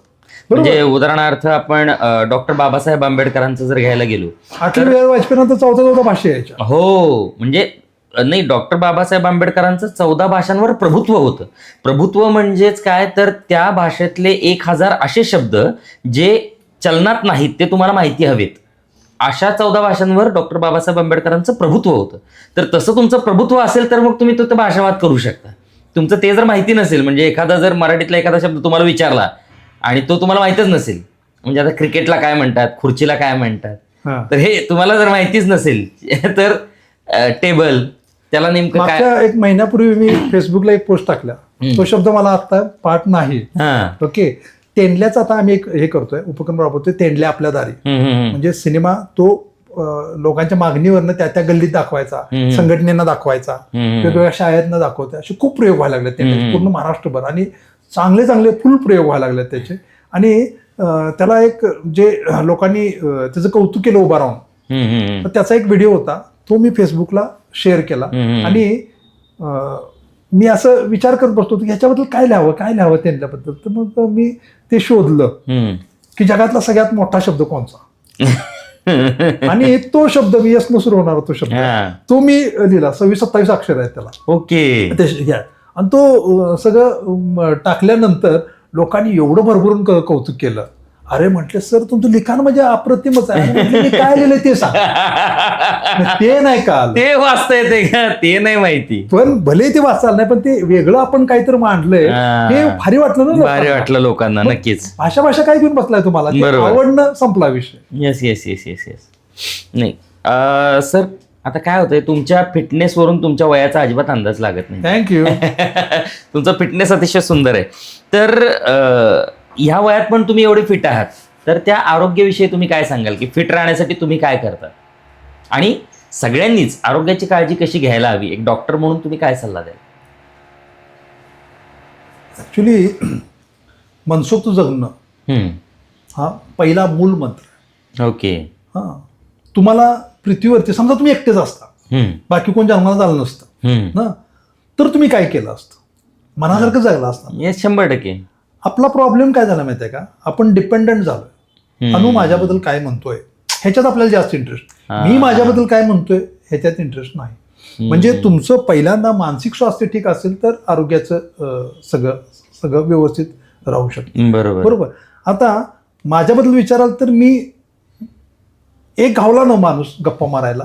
म्हणजे उदाहरणार्थ आपण डॉक्टर बाबासाहेब आंबेडकरांचं जर घ्यायला गेलो, 8व्या वाजपेयीनंतर 14 भाषा यायच्या. हो, म्हणजे नाही, डॉक्टर बाबासाहेब आंबेडकरांचं 14 भाषांवर प्रभुत्व होतं. प्रभुत्व म्हणजेच काय, तर त्या भाषेतले 1000 असे शब्द जे चलनात नाहीत ते तुम्हाला माहिती हवेत, अशा 14 भाषांवर डॉक्टर बाबासाहेब आंबेडकरांचं प्रभुत्व होतं. तर तसं तुमचं प्रभुत्व असेल तर मग तुम्ही तो भाषावाद करू शकता. तुमचं ते जर माहिती नसेल, म्हणजे एखादा जर मराठीतला एखादा शब्द तुम्हाला विचारला आणि तो तुम्हाला माहितच नसेल, म्हणजे आता क्रिकेटला काय म्हणतात, खुर्चीला काय म्हणतात, तर हे तुम्हाला जर माहितीच नसेल तर टेबल त्याला नेमकं काय. एक महिन्यापूर्वी मी फेसबुकला एक पोस्ट टाकला, तो शब्द मला आता पाठ नाही. ओके, तेंडल्याचा आता आम्ही एक हे करतोय, उपक्रम राबवतोय, तेंडल्या आपल्या दारी. म्हणजे सिनेमा तो लोकांच्या मागणीवरनं त्या गल्लीत दाखवायचा, संघटनेनं दाखवायचा, वेगवेगळ्या शाळेतनं दाखवतोय, असे खूप प्रयोग व्हायला लागले ते पूर्ण महाराष्ट्रभर, आणि चांगले चांगले फुल प्रयोग व्हायला लागले त्याचे. आणि त्याला एक जे लोकांनी त्याचं कौतुक केलं उभा राहून, तर त्याचा एक व्हिडिओ होता, तो मी फेसबुकला शेअर केला. आणि मी असं विचार करत बसतो की ह्याच्याबद्दल काय लिहावं त्यांच्याबद्दल. तर मग मी ते शोधलं की जगातला सगळ्यात मोठा शब्द कोणचा, आणि तो शब्द मी यसनं सुरू होणार तो शब्द, तो मी लिहिला. 26-27 अक्षर आहेत त्याला. ओके. आणि तो सगळं टाकल्यानंतर लोकांनी एवढं भरभरून कौतुक केलं. अरे म्हटलं सर तुमचं लिखाण म्हणजे अप्रतिमच आहे. मी काय लिहिलंय ते सांग. ते नाही का ते वाचता येते का, ते नाही माहिती, पण भले ते वाचायला नाही, पण ते वेगळं आपण काहीतरी मांडलंय, हे भारी वाटलं ना, भारी वाटलं लोकांना. नक्कीच. भाषा काय घेऊन बसलाय तुम्हाला, आवडणं संपला विषय. Yes yes yes yes yes. नाही सर, आता काय होतंय, तुमच्या फिटनेसवरून तुमच्या वयाचा अजिबात अंदाज लागत नाही. थँक्यू. तुमचा फिटनेस अतिशय सुंदर आहे. तर ह्या वयात पण तुम्ही एवढे फिट आहात, तर त्या आरोग्याविषयी तुम्ही काय सांगाल, की फिट राहण्यासाठी तुम्ही काय करता, आणि सगळ्यांनीच आरोग्याची काळजी कशी घ्यायला हवी, एक डॉक्टर म्हणून तुम्ही काय सल्ला द्याल? ऍक्च्युली मनसोक्त जगणं हा पहिला मूल मंत्र. ओके. हा, तुम्हाला पृथ्वीवरती समजा तुम्ही एकटेच असता, बाकी कोण जन्माला झालं नसतं ना, तर तुम्ही काय केलं असतं, मनासारखं जगला असतं. 100%. आपला प्रॉब्लेम काय झाला माहितीये का, आपण डिपेंडंट झालोय. अनु माझ्याबद्दल काय म्हणतोय ह्याच्यात आपल्याला जास्त इंटरेस्ट, मी माझ्याबद्दल काय म्हणतोय ह्याच्यात इंटरेस्ट नाही. म्हणजे तुमचं पहिल्यांदा मानसिक स्वास्थ्य ठीक असेल तर आरोग्याचं सगळं व्यवस्थित राहू शकतं. बरोबर. आता माझ्याबद्दल विचाराल तर मी एक घावला ना माणूस गप्पा मारायला,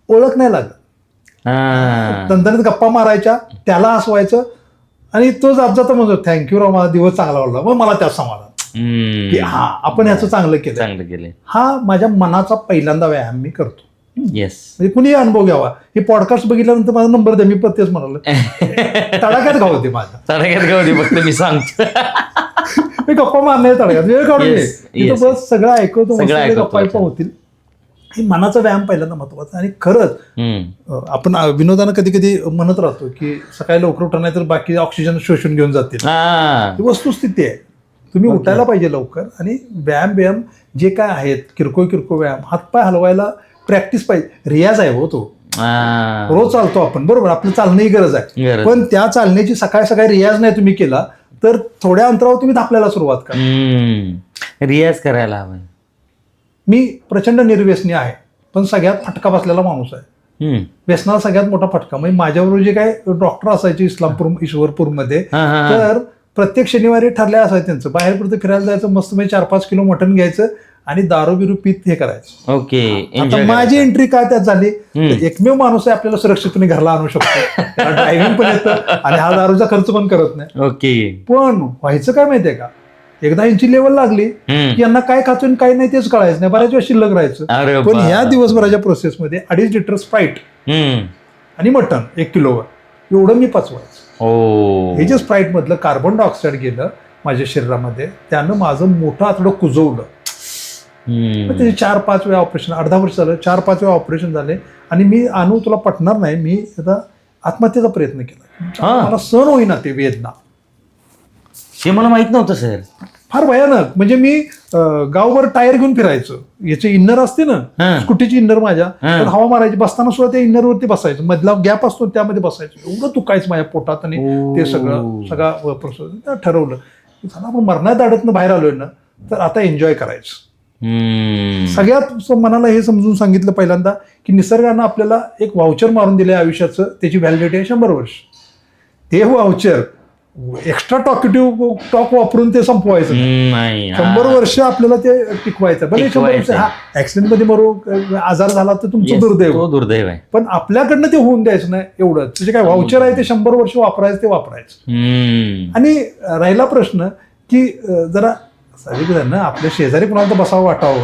ओळख नाही लागत, दणदणीत गप्पा मारायच्या, त्याला हसवायचं, आणि तो जात जाता म्हणतो थँक्यू राव, मला दिवस चांगला वाटला, मग मला त्या समाधान की हा आपण ह्याचं चांगलं केलं. हा माझ्या मनाचा पहिल्यांदा व्यायाम मी करतो. येस. म्हणजे कुणी अनुभव घ्यावा. हे पॉडकास्ट बघितल्यानंतर माझा नंबर द्या, मी तेच म्हणाल. तडाख्यात गाव होते माझ्या, तडाख्यात गाव होते, फक्त मी सांगतो मी गप्पा मारणार तडाख्यात, वेळ काढून बस सगळं ऐकवतो, गप्पा होतील. हे मनाचा व्यायाम पहिल्यांदा महत्वाचा. आणि खरंच आपण विनोदानं कधी कधी म्हणत राहतो की सकाळी लवकर उठणार नाही तर बाकी ऑक्सिजन शोषून घेऊन जातील. ही वस्तुस्थिती आहे. तुम्ही उठायला पाहिजे लवकर, आणि व्यायाम जे काय आहेत, किरकोळ व्यायाम, हातपाय हलवायला प्रॅक्टिस पाहिजे, रियाज आहे हो तो. रोज चालतो आपण, बरोबर, आपलं चालणं ही गरज आहे, पण त्या चालण्याची सकाळी रियाज नाही तुम्ही केला तर थोड्या अंतरावर तुम्ही धापल्याला सुरुवात करा. रियाज करायला हवा. मी प्रचंड निर्व्यसनी आहे, पण सगळ्यात फटका बसलेला माणूस आहे. व्यसनाला सगळ्यात मोठा फटका. म्हणजे माझ्याबरोबर जे काय डॉक्टर असायचे ईश्वरपूरमध्ये, तर प्रत्येक शनिवारी ठरल्या असायचं त्यांचं बाहेर कुठे फिरायला जायचं, मस्त म्हणजे 4-5 किलो मटण घ्यायचं आणि दारू बिरू पीत हे करायचं. ओके. आता माझी एंट्री काय त्यात झाली, एकमेव माणूस आहे आपल्याला सुरक्षितपणे घरला आणू शकतो, ड्रायव्हिंग पण येतं आणि हा दारूचा खर्च पण करत नाही. ओके. पण व्हायचं काय माहितीये का, एकदा यांची लेवल लागली की यांना काय खातो आणि काय नाही तेच कळायचं नाही, बऱ्याच वेळा शिल्लक राहायचं. पण ह्या दिवसभराच्या प्रोसेसमध्ये 2.5 लिटर स्प्राईट आणि मटण 1 किलोवर एवढं मी पचवायचं. हे जे स्प्राईट मधलं कार्बन डायऑक्साईड गेलं माझ्या शरीरामध्ये, त्यानं माझं मोठं आतडं कुजवलं. त्याचे 4-5 वेळा ऑपरेशन, अर्धा वर्ष झालं, 4-5 वेळा ऑपरेशन झाले. आणि मी आणू तुला पटणार नाही, मी आता आत्महत्येचा प्रयत्न केला. मला सहन होईना ते वेदना. हे मला माहित नव्हतं सर. फार भयानक. म्हणजे मी गावभर टायर घेऊन फिरायचं, याचे इन्नर असते ना स्कूटीची इन्नर माझ्या, तर हवा मारायची, बसताना सुद्धा त्या इन्नरवरती बसायचं, मधला गॅप असतो त्यामध्ये बसायचं. एवढं दुखायचं माझ्या पोटात. आणि ते सगळा प्रोसेस ठरवलं झालं, आपण मरणात अडतनं बाहेर आलोय ना, तर आता एन्जॉय करायचं. सगळ्यात मनाला हे समजून सांगितलं पहिल्यांदा की निसर्गानं आपल्याला एक वाउचर मारून दिलंय आयुष्याचं, त्याची व्हॅलिडिटी आहे 100 वर्ष. ते वाउचर एक्स्ट्रा टॉक वापरून ते संपवायचं नाही. 100 वर्ष आपल्याला ते टिकवायचं. बरं 100 वर्ष हा ऍक्सिडेंट मध्ये मरो, आजार झाला तर तुमचं दुर्दैव आहे, पण आपल्याकडनं ते होऊन द्यायचं नाही एवढं. त्याचे काय वाउचर आहे ते 100 वर्ष वापरायचं, ते वापरायचं. आणि राहिला प्रश्न की जरा ना आपल्या शेजारी कुणाला तर बसावं वाटावं,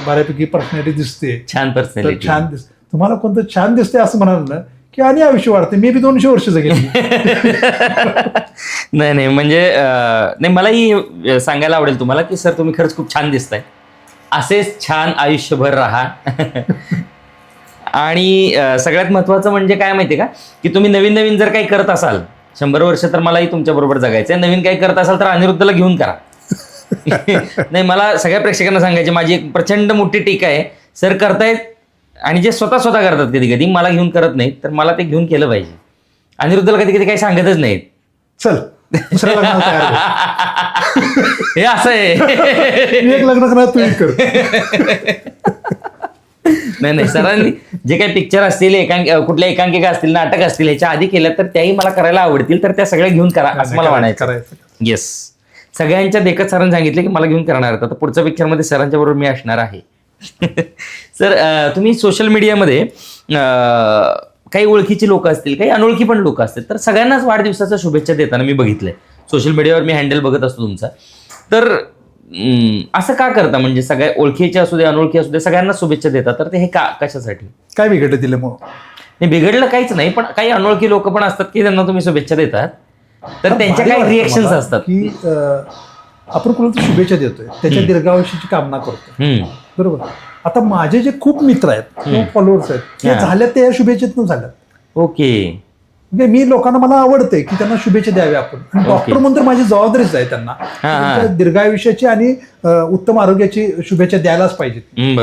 बऱ्यापैकी पर्सनॅलिटी दिसते, छान पर्सनॅलिटी, छान दिसते, तुम्हाला कोणतं छान दिसते असं म्हणाल ना की आणि आयुष्य वाढते. मी बी 200 वर्ष जगेल. नाही म्हणजे नाही, मलाही सांगायला आवडेल तुम्हाला की सर तुम्ही खरंच खूप छान दिसताय, असेच छान आयुष्यभर राहा. आणि सगळ्यात महत्वाचं म्हणजे काय माहितीये का, की तुम्ही नवीन जर काही करत असाल, 100 वर्ष तर मलाही तुमच्या बरोबर जगायचंय, नवीन काही करत असाल तर अनिरुद्धला घेऊन करा. नाही, मला सगळ्या प्रेक्षकांना सांगायची माझी एक प्रचंड मोठी टीका आहे, सर करतायत आणि जे स्वतः करतात कधी कधी मला घेऊन करत नाहीत, तर मला ते घेऊन केलं पाहिजे. अनिरुद्धला कधी काही सांगतच नाहीत, चल दुसऱ्या लग्नाला तयार हो. हे असं आहे, एक लग्न करा तू एक कर. नाही सरांनी जे काही पिक्चर असतील, कुठल्या एकांकिका असतील, नाटक असतील, ह्याच्या आधी केल्या तर त्याही मला करायला आवडतील, तर त्या सगळ्या घेऊन करा असं मला म्हणायचं. येस, सगळ्यांच्या देखत सरांनी सांगितलं की मला घेऊन करणार होतं, तर पुढच्या पिक्चरमध्ये सरांच्या बरोबर मी असणार आहे. सर तुम्ही सोशल मीडियामध्ये काही ओळखीची लोक असतील, काही अनोळखी पण लोक असतील, तर सगळ्यांनाच वाढदिवसाच्या शुभेच्छा देताना मी बघितलंय. सोशल मीडियावर मी हँडल बघत असतो तुमचा. तर असं का करता, म्हणजे सगळ्या ओळखीचे असू दे अनोळखी असू दे सगळ्यांना शुभेच्छा देतात, तर ते हे का, कशासाठी? काय बिघडलं दिल्यामुळं? नाही बिघडलं काहीच नाही, पण काही अनोळखी लोक पण असतात की त्यांना तुम्ही शुभेच्छा देतात, तर त्यांच्या काही रिएक्शन्स असतात की आपण कोणाला शुभेच्छा देतोय, त्याच्या दीर्घायुष्याची कामना करतो, बरोबर. आता माझे जे खूप मित्र आहेत किंवा फॉलोअर्स आहेत, ते झाल्यात ते या शुभेच्छेतून झाल्यात. ओके. म्हणजे मी लोकांना, मला आवडतंय की त्यांना शुभेच्छा द्याव्या आपण. डॉक्टर म्हणून तर माझी जबाबदारीच आहे त्यांना दीर्घायुष्याची आणि उत्तम आरोग्याची शुभेच्छा द्यायलाच पाहिजे.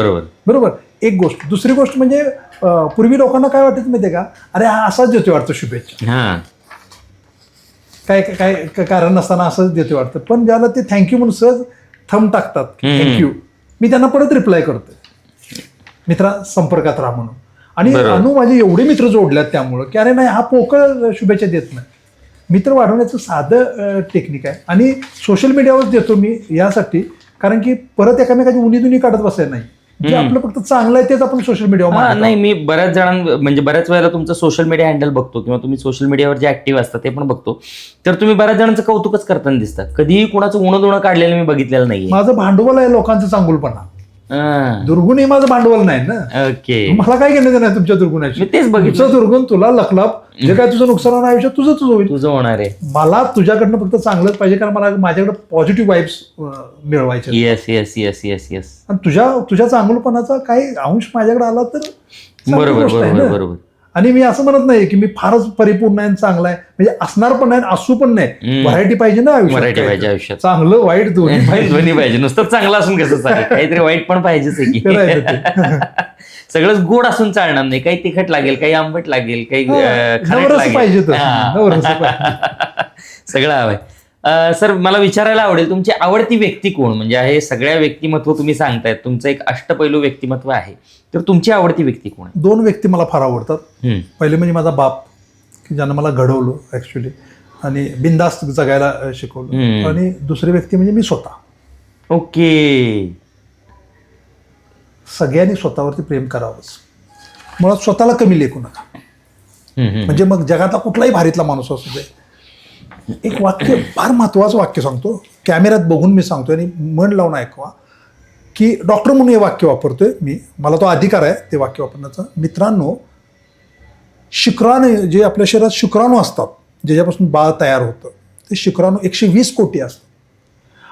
बरोबर. एक गोष्ट. दुसरी गोष्ट म्हणजे पूर्वी लोकांना काय वाटत माहितीये का, अरे हा असाच देतोय वाटतं शुभेच्छा, काय काय कारण नसताना असंच देतोय वाटतं. पण ज्याला ते थँक्यू म्हणून सहज थंब टाकतात, थँक्यू, मी त्यांना परत रिप्लाय करतोय, मित्रा संपर्कात राहा म्हणून. आणि अनु माझे एवढे मित्र जोडल्यात त्यामुळं की अरे नाही हा पोकळ शुभेच्छा देत नाही. मित्र वाढवण्याचं साधं टेक्निक आहे. आणि सोशल मीडियावर देतो मी यासाठी, कारण की परत एकामेकाची उन्ही काढत बसायला नाही. जे आपलं फक्त चांगलं आहे तेच आपण सोशल मीडियावर. नाही, मी बऱ्याच म्हणजे बऱ्याच वेळेला तुमचं सोशल मीडिया हँडल बघतो, किंवा तुम्ही सोशल मीडियावर जे ऍक्टिव्ह असतात ते पण बघतो, तर तुम्ही बऱ्याच जणांचं कौतुकच करताना दिसतात. कधीही कुणाचं उणं काढलेलं मी बघितलेलं नाही. माझं भांडवल आहे लोकांचं चांगुलपणा, दुर्गुण हे माझं भांडवल नाही ना. ओके. मला काय घेण्याचं नाही तुमच्या दुर्गुणाची. तेच बघितलं, तुझं दुर्गुण तुला लखलाप, जे काय तुझं नुकसान होणार आयुष्यात तुझं होईल, तुझं होणार आहे. मला तुझ्याकडनं फक्त चांगलंच पाहिजे, कारण मला माझ्याकडे पॉझिटिव्ह वाईब्स मिळवायचे. Yes yes yes yes yes. आणि तुझ्या चांगुलपणाचा काही अंश माझ्याकडे आला तर बरोबर. आणि मी असं म्हणत नाही की मी फारच परिपूर्ण आहे, चांगला आहे, म्हणजे असणार पण नाही, असू पण नाही. व्हरायटी पाहिजे ना आयुष्यात, चांगलं वाईट दोन्ही पाहिजे. नुसतं चांगलं असून कसं चालेल, काहीतरी वाईट पण पाहिजेच की. सगळंच गोड असून चालणार नाही, काही तिखट लागेल, काही आंबट लागेल, काही खारट लागेल, पाहिजे, सगळं हवंय. सर मला विचारायला आवडेल तुमची आवडती व्यक्ती कोण, म्हणजे हे सगळ्या व्यक्तिमत्व तुम्ही सांगतायत, तुमचं एक अष्टपैलू व्यक्तिमत्व आहे, तर तुमची आवडती व्यक्ती कोण आहे? 2 व्यक्ती मला फार आवडतात. पहिले म्हणजे माझा बाप, की ज्यानं मला घडवलं ॲक्च्युली आणि बिनधास्त जगायला शिकवलं. आणि दुसरी व्यक्ती म्हणजे मी स्वतः. ओके. सगळ्यांनी स्वतःवरती प्रेम करावंच. मुळात स्वतःला कमी लेखू नका. म्हणजे मग जगातला कुठलाही भारीतला माणूस असू दे. एक वाक्य फार महत्वाचं वाक्य सांगतो, कॅमेऱ्यात बघून मी सांगतोय आणि मन लावून ऐकवा, की डॉक्टर म्हणून हे वाक्य वापरतोय मी, मला तो अधिकार आहे ते वाक्य वापरण्याचा. मित्रांनो, शुक्राणू जे आपल्या शरीरात शुक्राणू असतात, ज्याच्यापासून बाळ तयार होतं, ते शुक्राणू 120 कोटी असतात.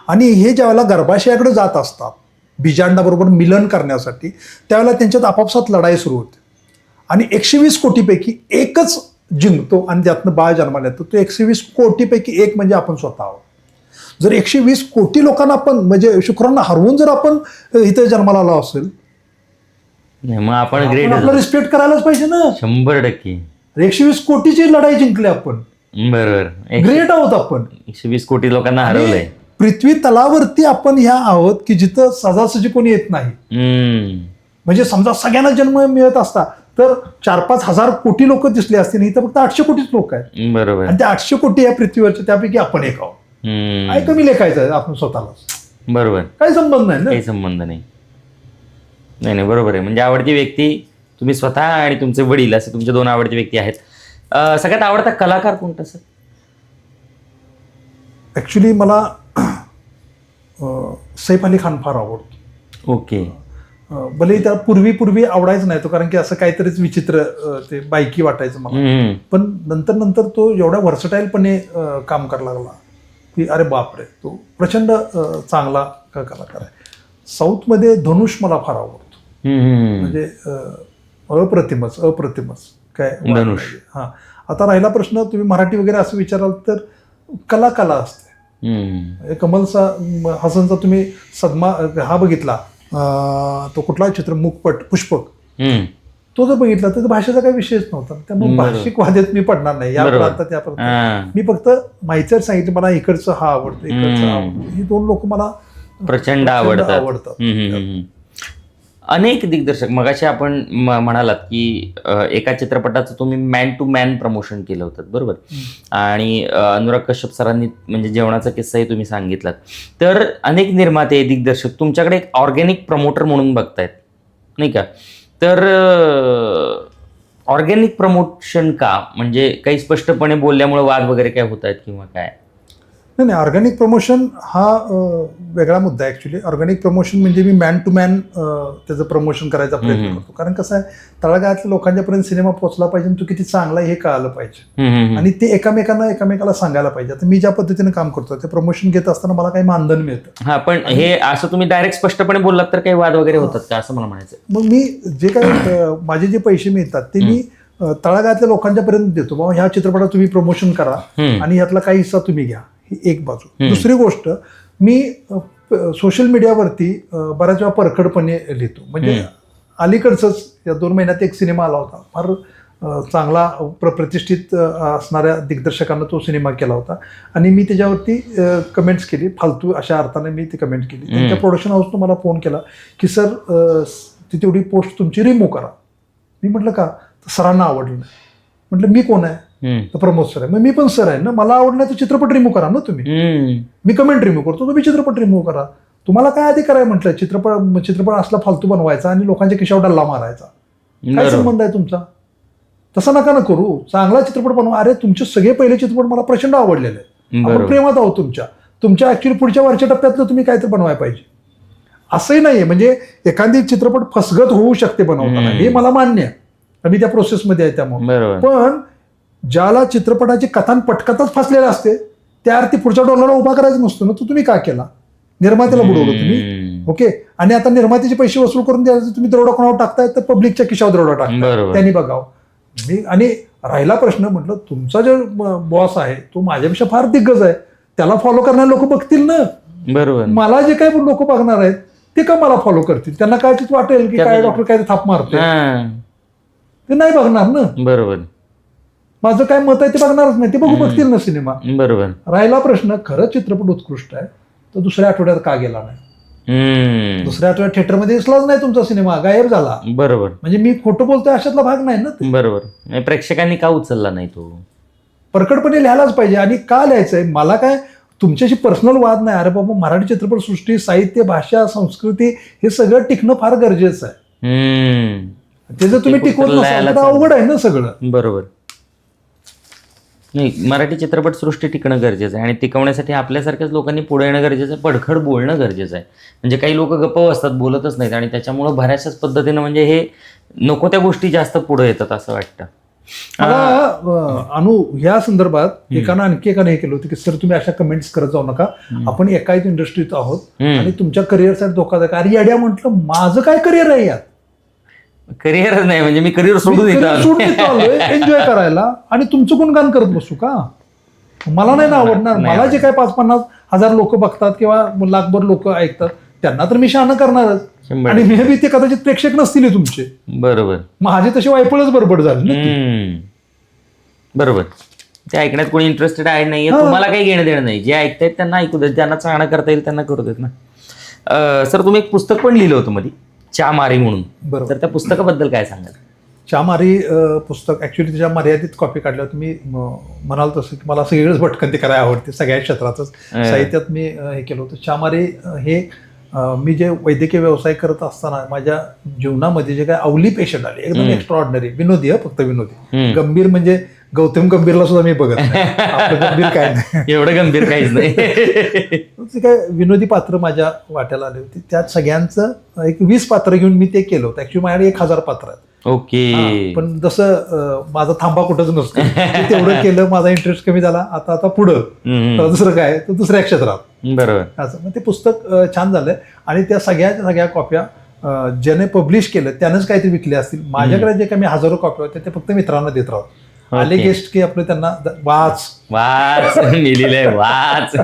आणि हे ज्यावेळेला गर्भाशयाकडे जात असतात बीजांडाबरोबर मिलन करण्यासाठी, त्यावेळेला त्यांच्यात आपापसात लढाई सुरू होते. आणि 120 कोटीपैकी एकच जिंकतो आणि त्यातनं बाळ जन्माला येतो. तो 120 कोटीपैकी एक म्हणजे आपण स्वतः आहोत. जर 120 कोटी लोकांना आपण म्हणजे शुक्रांना हरवून जर आपण इथे जन्माला आलो असेल, मग आपण ग्रेट, आपला रिस्पेक्ट करायलाच पाहिजे ना. 100%. 120 कोटीची लढाई जिंकली आपण, बरोबर. ग्रेट आहोत आपण. 120 कोटी लोकांना हरवलंय. पृथ्वी तलावरती आपण ह्या आहोत की जिथं सहजासहजी कोणी येत नाही. म्हणजे समजा सगळ्यांना जन्म मिळत असता तर 4-5 हजार कोटी लोक दिसले असतील, इथं फक्त 800 कोटीच लोक आहेत. बरोबर. आणि त्या 800 कोटी या पृथ्वीवरच्या त्यापैकी आपण एक आहोत. काय कमी लेखायचं आहे आपण स्वतःला? बरोबर. काही संबंध नाही ना. काही संबंध नाही. नाही, बरोबर आहे. म्हणजे आवडती व्यक्ती तुम्ही स्वतः आणि तुमचे वडील, असे तुमचे 2 आवडती व्यक्ती आहेत. सगळ्यात आवडता कलाकार कोणता सर? ऍक्च्युली मला सैफ अली खान फार आवडतो. ओके. भले त्या पूर्वी आवडायचं नाही तो, कारण की असं काहीतरीच विचित्र ते बायकी वाटायचं मला. पण नंतर तो एवढ्या व्हर्सटाईलपणे काम करायला लागला की अरे बापरे, तो प्रचंड चांगला कलाकार आहे. साऊथमध्ये धनुष मला फार आवडतो. म्हणजे अप्रतिमच काय धनुष. हां. आता राहिला प्रश्न, तुम्ही मराठी वगैरे असं विचाराल तर कला असते. कमल हसनचा तुम्ही सदमा हा बघितला, तो कुठला चित्र, मुकपट, पुष्पक, तो जर बघितला तर भाषेचा काही विषयच नव्हता. त्यामुळे भाषिक वादेत मी पडणार नाही या प्रांतात त्या प्रांतात. मी फक्त माहिती सांगितलं मला इकडचं हा आवडतं, इकडचं हा आवडतं. ही 2 लोक मला प्रचंड आवडतात. अनेक दिग्दर्शक, मगाशी आपण म्हणालात की एका चित्रपटाचं तुम्ही मॅन टू मॅन प्रमोशन केलं होतं, बरोबर? आणि अनुराग कश्यप सरांनी म्हणजे जेवणाचा किस्साही तुम्ही सांगितलात. तर अनेक निर्माते, दिग्दर्शक तुमच्याकडे एक ऑर्गॅनिक प्रमोटर म्हणून बघतायत, नाही का? तर ऑर्गॅनिक प्रमोशन का? म्हणजे काही स्पष्टपणे बोलल्यामुळे वाद वगैरे काय होत आहेत किंवा काय? नाही, ऑर्गॅनिक प्रमोशन हा वेगळा मुद्दा आहे. ॲक्च्युली ऑर्गॅनिक प्रमोशन म्हणजे मी मॅन टू मॅन त्याचं प्रमोशन करायचा प्रयत्न करतो. कारण कसं आहे, तळागाळातल्या लोकांच्यापर्यंत सिनेमा पोहोचला पाहिजे, तो किती चांगला आहे हे कळालं पाहिजे आणि ते एकामेकाला सांगायला पाहिजे. आता मी ज्या पद्धतीने काम करतो ते प्रमोशन घेत असताना मला काही मानधन मिळतं. हा, पण हे असं तुम्ही डायरेक्ट स्पष्टपणे बोललात तर काही वाद वगैरे होतात का, असं मला म्हणायचं? मग मी जे काही माझे जे पैसे मिळतात ते मी तळागाळातल्या लोकांच्यापर्यंत देतो. बाबा ह्या चित्रपटात तुम्ही प्रमोशन करा आणि यातला काही हिस्सा तुम्ही घ्या, ही एक बाजू. दुसरी गोष्ट, मी सोशल मीडियावरती बऱ्याच वेळा परखडपणे लिहितो. म्हणजे अलीकडचंच या 2 महिन्यात एक सिनेमा आला होता, फार चांगला प्रतिष्ठित असणाऱ्या दिग्दर्शकांना तो सिनेमा केला होता आणि मी त्याच्यावरती कमेंट्स केली, फालतू अशा अर्थाने मी ती कमेंट केली. त्यांच्या प्रोडक्शन हाऊसनं मला फोन केला की सर ती तेवढी पोस्ट तुमची रिमूव्ह करा. मी म्हटलं का? तर सरांना आवडलं नाही. म्हटलं मी कोण आहे? तर प्रमोद सर आहे. मग मी पण सर आहे ना, मला आवडलं तर चित्रपट रिमूव्ह करा ना तुम्ही. मी कमेंट रिमूव्ह करतो, तुम्ही चित्रपट रिमूव्ह करा. तुम्हाला काय अधिकार आहे म्हटलं चित्रपट असला फालतू बनवायचा आणि लोकांच्या खिशावर डल्ला मारायचा? काय संबंध आहे तुमचा? तसं नका ना करू, चांगला चित्रपट बनवा. अरे तुमचे सगळे पहिले चित्रपट मला प्रचंड आवडलेले आहेत, आपण प्रेमात आहोत तुमच्या ऍक्च्युली पुढच्या वरच्या टप्प्यातलं तुम्ही काहीतरी बनवायला पाहिजे. असंही नाहीये, म्हणजे एखादी चित्रपट फसगत होऊ शकते बनवताना, हे मला मान्य आहे, मी त्या प्रोसेसमध्ये आहे त्यामुळे. पण ज्याला चित्रपटाची कथान पटकथाच फसलेला असते त्या अर्थी पुढच्या डोलाला उभा करायचा नसतो ना, तो तुम्ही का केला? निर्मात्याला बुडवलं तुम्ही. ओके. आणि आता निर्मात्याचे पैसे वसूल करून द्यायचे तुम्ही दरोडा कोणावर टाकताय तर पब्लिकच्या खिशावर दरोडा टाकताय, त्यांनी बघावं. आणि राहिला प्रश्न, म्हटलं तुमचा जो बॉस आहे तो माझ्यापेक्षा फार दिग्गज आहे, त्याला फॉलो करणारे लोक बघतील ना. बरोबर. मला जे काही लोक बघणार आहेत ते का मला फॉलो करतील? त्यांना काय वाटेल की काय डॉक्टर काय थाप मारतोय, ते नाही बघणार ना. बरोबर. माझं काय मत आहे ते बघणारच नाही, ते बघतील ना सिनेमा. बरोबर. राहिला प्रश्न, खरं चित्रपट उत्कृष्ट आहे तर दुसऱ्या आठवड्यात का गेला नाही? दुसऱ्या आठवड्यात थिएटरमध्ये दिसलाच नाही तुमचा सिनेमा, गायब झाला. बरोबर. म्हणजे मी खोटं बोलतोय अशातला भाग नाही ना ते. बरोबर. प्रेक्षकांनी का उचलला नाही तो? प्रकटपणे लिहायलाच पाहिजे. आणि का लिहायचंय? मला काय तुमच्याशी पर्सनल वाद नाही. अरे बाबा, मराठी चित्रपटसृष्टी, साहित्य, भाषा, संस्कृती हे सगळं टिकणं फार गरजेचं आहे. ते जर तुम्ही टिकवत नसाल तर अवघड आहे ना सगळं. बरोबर. नाही, मराठी चित्रपटसृष्टी टिकणं गरजेचं आहे आणि टिकवण्यासाठी आपल्यासारख्याच लोकांनी पुढे येणं गरजेचं आहे, पडखड बोलणं गरजेचं आहे. म्हणजे काही लोक गप्प असतात, बोलतच नाहीत आणि त्याच्यामुळं बऱ्याचशाच पद्धतीनं म्हणजे हे नको त्या गोष्टी जास्त पुढे येतात असं वाटतं. मला अनु या संदर्भात एकानं आणखी एकानं हे केलं होतं की सर तुम्ही अशा कमेंट्स करत जाऊ नका, आपण एकाच इंडस्ट्रीत आहोत आणि तुमच्या करिअरसाठी धोकादायक. अरे येड्या, म्हटलं माझं काय करिअर आहे यात? करिअरच नाही म्हणजे मी करिअर सोडून आलोय एन्जॉय करायला आणि तुमचं गुणगान करत बसू का? मला नाही ना आवडणार. मला जे काय 50-50 हजार लोक बघतात किंवा लाखभर लोक ऐकतात त्यांना तर मी शहाणं करणारच. आणि मे बी ते कदाचित प्रेक्षक नसतील तुमचे. बरोबर. माझे तशी वायपळच बरोबर झाली. बरोबर. ते ऐकण्यात कोणी इंटरेस्टेड आहे नाहीये, तुम्हाला काही घेणं देणं नाही. जे ऐकतायत त्यांना ऐकू देत, ज्यांना चांगलं करता येईल त्यांना करू देत ना. सर तुम्ही एक पुस्तक पण लिहिलं होतं मध्ये, चामारी म्हणून. बरोबर. तर त्या पुस्तकाबद्दल काय सांगाल? चामारी पुस्तक ऍक्च्युली त्याच्या मर्यादित कॉपी काढल्या. तुम्ही म्हणाल तसं की मला सगळीकडेच भटकंती करायला आवडते, सगळ्या क्षेत्रातच साहित्यात मी हे केलं होतं. चामारी हे मी जे वैद्यकीय व्यवसाय करत असताना माझ्या जीवनामध्ये जे काय अवली पेशंट आले, एकदम एक्स्ट्रॉर्डनरी, विनोदी, फक्त विनोदी, गंभीर म्हणजे गौतम गंभीरला सुद्धा मी बघत नाही. आपलं गंभीर काय नाही, एवढं गंभीर काहीच नाही. ते काय विनोदी पात्र माझ्या वाट्याला आले होते. त्यात सगळ्यांचं एक 20 पात्र घेऊन मी ते केलं होतं. ऍक्च्युली माझ्याकडे 1000 पात्र आहेत. ओके. पण जसं माझा थांबा कुठंच नसतो, तेवढं केलं, माझा इंटरेस्ट कमी झाला. आता पुढं दुसरं काय तर दुसऱ्या क्षेत्रात. बरोबर. असं मग ते पुस्तक छान झालंय आणि त्या सगळ्या कॉप्या ज्याने पब्लिश केलं त्यानंच काहीतरी विकले असतील. माझ्याकडे जे काही मी हजारो कॉप्या होत्या ते फक्त मित्रांना देत राहतो. आले गेस्ट की आपलं त्यांना वाच मी लिहिलंय वाच,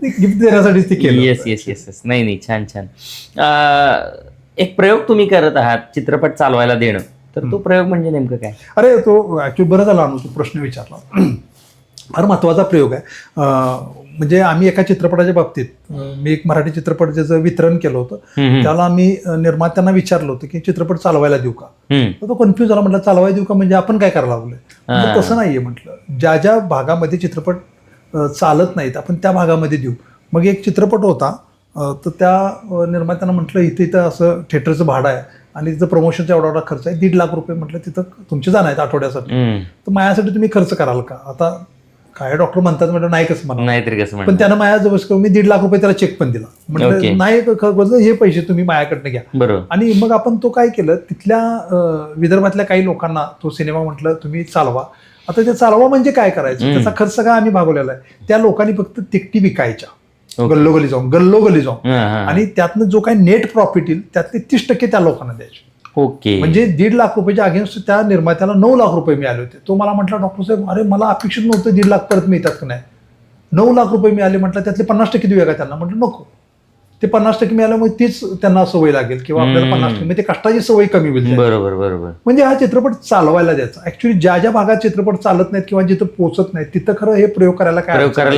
गिफ्ट देण्यासाठी ते केलं. Yes yes yes yes. नाही छान छान. एक प्रयोग तुम्ही करत आहात, चित्रपट चालवायला देणं, तर तो प्रयोग म्हणजे नेमकं काय? अरे तो ऍक्च्युली बरं झाला अनु, तो प्रश्न विचारला. फार महत्वाचा प्रयोग आहे. म्हणजे आम्ही एका चित्रपटाच्या बाबतीत मी एक मराठी चित्रपट ज्याचं वितरण केलं होतं, त्याला आम्ही निर्मात्यांना विचारलं होतं की चित्रपट चालवायला देऊ का? तर तो कन्फ्युज झाला. म्हटलं चालवायला देऊ का म्हणजे आपण काय करायला लागलोय? तसं नाहीये म्हटलं, ज्या ज्या भागामध्ये चित्रपट चालत नाहीत आपण त्या भागामध्ये देऊ. मग एक चित्रपट होता, तर त्या निर्मात्यांना म्हटलं इथं असं थिएटरचं भाडं आहे आणि तिथं प्रमोशनचा एवढा खर्च आहे, 1.5 लाख रुपये. म्हटलं तिथं तुमचे जाणार आहेत आठवड्यासाठी, तर माझ्यासाठी तुम्ही खर्च कराल का? आता काय डॉक्टर म्हणतात, म्हटलं नाही कसं म्हणा, नाहीतरी कसं. पण त्यानं माझ्या जवळ मी 1.5 लाख रुपये त्याला चेक पण दिला. म्हटलं नाही, हे पैसे तुम्ही माझ्याकडनं घ्या. बरोबर. आणि मग आपण तो काय केलं, तिथल्या विदर्भातल्या काही लोकांना तो सिनेमा म्हटलं तुम्ही चालवा. आता ते चालवा म्हणजे काय करायचं, त्याचा खर्च सगळा आम्ही भागवलेला आहे. त्या लोकांनी फक्त तिकटी विकायच्या गल्लोगली जाऊन आणि त्यातनं जो काही नेट प्रॉफिट येईल त्यातले 30% त्या लोकांना द्यायचे. ओके. म्हणजे 1.5 लाख रुपयाच्या अगेन्स्ट त्या निर्मात्याला 9 लाख रुपये मिळाले होते. तो मला म्हटला, डॉक्टर साहेब अरे मला अपेक्षित नव्हतं 1.5 लाख परत मिळतात का नाही, 9 लाख रुपये मिळाले. म्हटलं त्यातले 50% देऊया का त्यांना? म्हटलं नको, ते 50% मिळालं मग तीच त्यांना सवय लागेल किंवा आपल्याला 50% म्हणजे ते कष्टाची सवय कमी होईल. बरोबर बरोबर. म्हणजे हा चित्रपट चालवायला द्यायचा. ऍक्च्युली ज्या ज्या भागात चित्रपट चालत नाहीत किंवा जिथं पोहोचत नाही तिथं खरं हे प्रयोग करायला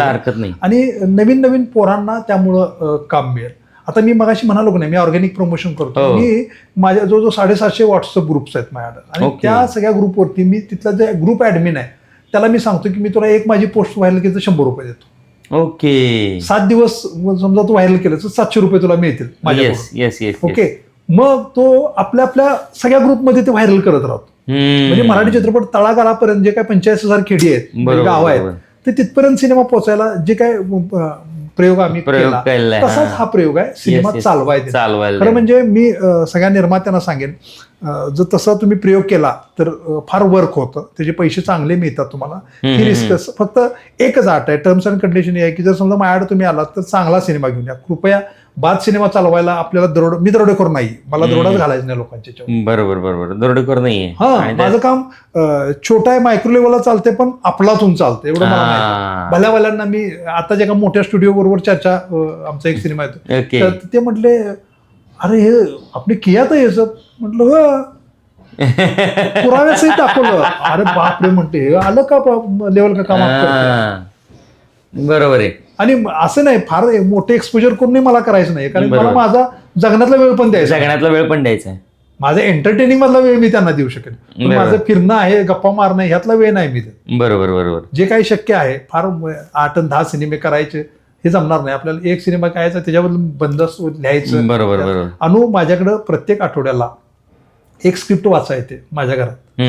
हरकत नाही. आणि नवीन नवीन पोरांना त्यामुळं काम मिळेल. आता मी मगाशी म्हणालो की नाही, मी ऑर्गॅनिक प्रमोशन करतो. मी माझ्या जो 750 व्हॉट्सअप ग्रुप्स आहेत माझ्याकडे, आणि त्या सगळ्या ग्रुपवरती मी तिथला जे ग्रुप ऍडमिन आहे त्याला मी सांगतो की मी तुला एक माझी पोस्ट व्हायरल केली तर 100 रुपये देतो. ओके. 7 दिवस समजा तू व्हायरल केलं तर 700 रुपये तुला मिळतील माझ्या. ओके. मग तो आपल्या सगळ्या ग्रुपमध्ये ते व्हायरल करत राहतो. म्हणजे मराठी चित्रपट तळागाळापर्यंत जे काय 85,000 खेडी आहेत, गाव आहेत, ते तिथपर्यंत सिनेमा पोहोचायला जे काय प्रयोग आम्ही केला तसाच हा प्रयोग आहे, सिनेमा चालवायचा. खरं म्हणजे मी सगळ्या निर्मात्यांना सांगेन, जर तसा तुम्ही प्रयोग केला तर फार वर्क होतं, त्याचे पैसे चांगले मिळतात तुम्हाला. ही रिस्क फक्त एकच अट आहे, टर्म्स अँड कंडिशन आहे की जर समजा माझ्याकडे तुम्ही आलात तर चांगला सिनेमा घेऊन या. कृपया बाद सिनेमा चालवायला आपल्याला मी दरोडेखोर नाही, मला दरोडाच घालायचा नाही लोकांच्या. बरोबर बरोबर, दरोडेखोर नाहीये. हा, माझं काम छोटा आहे, मायक्रो लेवलला चालते पण आपलातून चालते, एवढं मला माहिती. भल्यावाल्यांना मी आता जे का मोठ्या स्टुडिओ बरोबर चर्चा, आमचा एक सिनेमा येतो, ते म्हटले अरे हे आपली कियात आहे सर. म्हटलं हो. पुराव्यासही दाखवलं. अरे बापरे म्हणते, हे आलं का लेवल का काम बरोबर आहे. आणि असं नाही फार मोठे एक्सपोजर करून मला करायचं नाही, कारण मला माझा जगण्यातला वेळ पण द्यायचा, जगण्यातला वेळ पण द्यायचा आहे. माझा एंटरटेनिंग मधला वेळ मी त्यांना देऊ शकेन. माझं फिरणं आहे, गप्पा मारणं ह्यातला वेळ नाही मी देत. बरोबर बरोबर. जे काही शक्य आहे, फार 8 आणि 10 सिनेमे करायचे हे जमणार नाही आपल्याला. एक सिनेमा करायचा, त्याच्यावर बंदस्त लिहायचं. बरोबर बरोबर. अनु माझ्याकडं प्रत्येक आठवड्याला एक स्क्रिप्ट वाचा येते माझ्या घरात,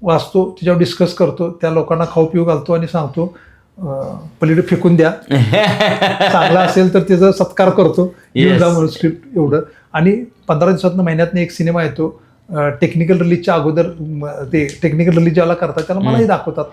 वाचतो, त्याच्यावर डिस्कस करतो, त्या लोकांना खाऊ पिऊ घालतो आणि सांगतो पलीकडे फेकून द्या, चांगला असेल तर त्याचा सत्कार करतो, घेऊन जा म्हणून स्क्रिप्ट एवढं. आणि 15 दिवसातनं महिन्यातनं एक सिनेमा येतो. टेक्निकल रिलीजच्या अगोदर ते टेक्निकल रिलीज ज्याला करतात त्याला मलाही दाखवतात.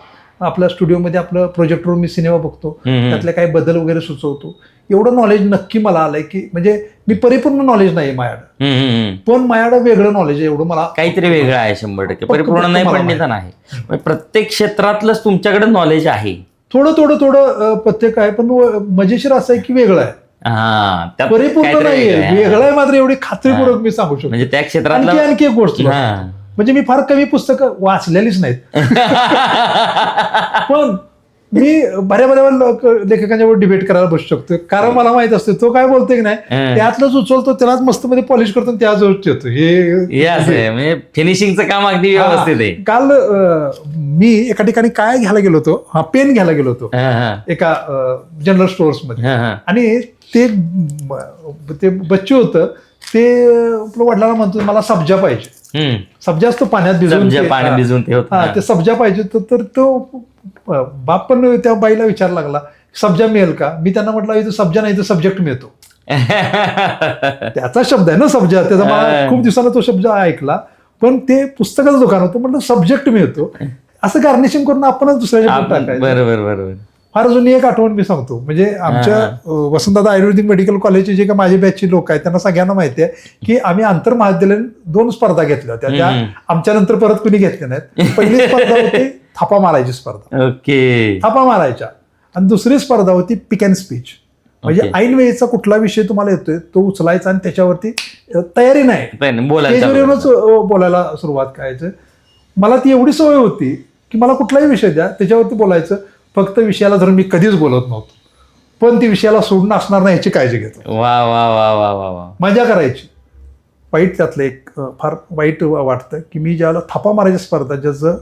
आपल्या स्टुडिओमध्ये आपलं प्रोजेक्टवर मी सिनेमा बघतो, त्यातले काही बदल वगैरे सुचवतो. एवढं नॉलेज नक्की मला आलंय की म्हणजे मी परिपूर्ण नॉलेज नाही माझ्याकडं, पण माझ्याकडं वेगळं नॉलेज आहे. एवढं मला काहीतरी वेगळं आहे, 100% परिपूर्ण नाही पण निदान आहे. प्रत्येक क्षेत्रातलंच तुमच्याकडे नॉलेज आहे, थोडं थोडं थोडं प्रत्येक आहे. पण मजेशीर असं आहे की वेगळं आहे, परिपूर्ण नाहीये, वेगळं आहे मात्र एवढी खात्रीपूर्वक मी सांगू शकतो. म्हणजे त्या क्षेत्रात आणखी एक गोष्ट, म्हणजे मी फार कमी पुस्तकं वाचलेलीच नाहीत, पण मी बऱ्याच लेखकांच्यावर डिबेट करायला बसू शकतो, कारण मला माहित असतं तो काय बोलतोय की नाही, त्यातलंच उचलतो, त्यालाच मस्त मध्ये पॉलिश करतो, त्याजवळ येतो. हे म्हणजे फिनिशिंगचं काम अगदी व्यवस्थित आहे. काल मी एका ठिकाणी काय घ्यायला गेलो होतो, पेन घ्यायला गेलो होतो एका जनरल स्टोअर्स मध्ये, आणि ते बच्चू होतं, ते आपलं वडिलांना म्हणतो मला सब्जा पाहिजे. सब्जा असतो पाण्यात भिजवून, ते सब्जा पाहिजे. तर तो बाप पण त्या बाईला विचारायला लागला सब्जा मिळेल का. मी त्यांना म्हटलं इथं सब्जा नाही तर सब्जेक्ट मिळतो. त्याचा शब्द आहे ना सब्जा, त्याचा मला खूप दिवसाला तो शब्द ऐकला, पण ते पुस्तकाचं दुकान होतं, म्हटलं सब्जेक्ट मिळतो. असं गार्निशिंग करून आपणच दुसऱ्याच्या टाकायचं. बरोबर बरोबर. फार जुनी एक आठवण मी सांगतो, म्हणजे आमच्या वसंतदादा आयुर्वेदिक मेडिकल कॉलेजचे जे काही माझे बॅचचे लोक आहेत त्यांना सगळ्यांना माहिती आहे की आम्ही आंतर महाविद्यालयीन 2 स्पर्धा घेतल्या होत्या. त्या आमच्या नंतर परत कुणी घेतल्या नाहीत. पहिली स्पर्धा होती थापा मारायची स्पर्धा, थापा मारायच्या, आणि दुसरी स्पर्धा होती पिक अँड स्पीच. म्हणजे ऐन वेळेचा कुठला विषय तुम्हाला येतोय तो उचलायचा आणि त्याच्यावरती तयारी नाही, स्टेजवरूनच बोलायला सुरुवात करायचं. मला ती एवढी सवय होती की मला कुठलाही विषय द्या त्याच्यावरती बोलायचं. फक्त विषयाला धरून मी कधीच बोलत नव्हतो, पण ती विषयाला सोडून असणार नाही याची काळजी घेतो. वा वा वा वा वा वा. मजा करायची. वाईट त्यातलं एक फार वाईट वाटतं की मी ज्याला थापा मारायच्या स्पर्धा ज्याचं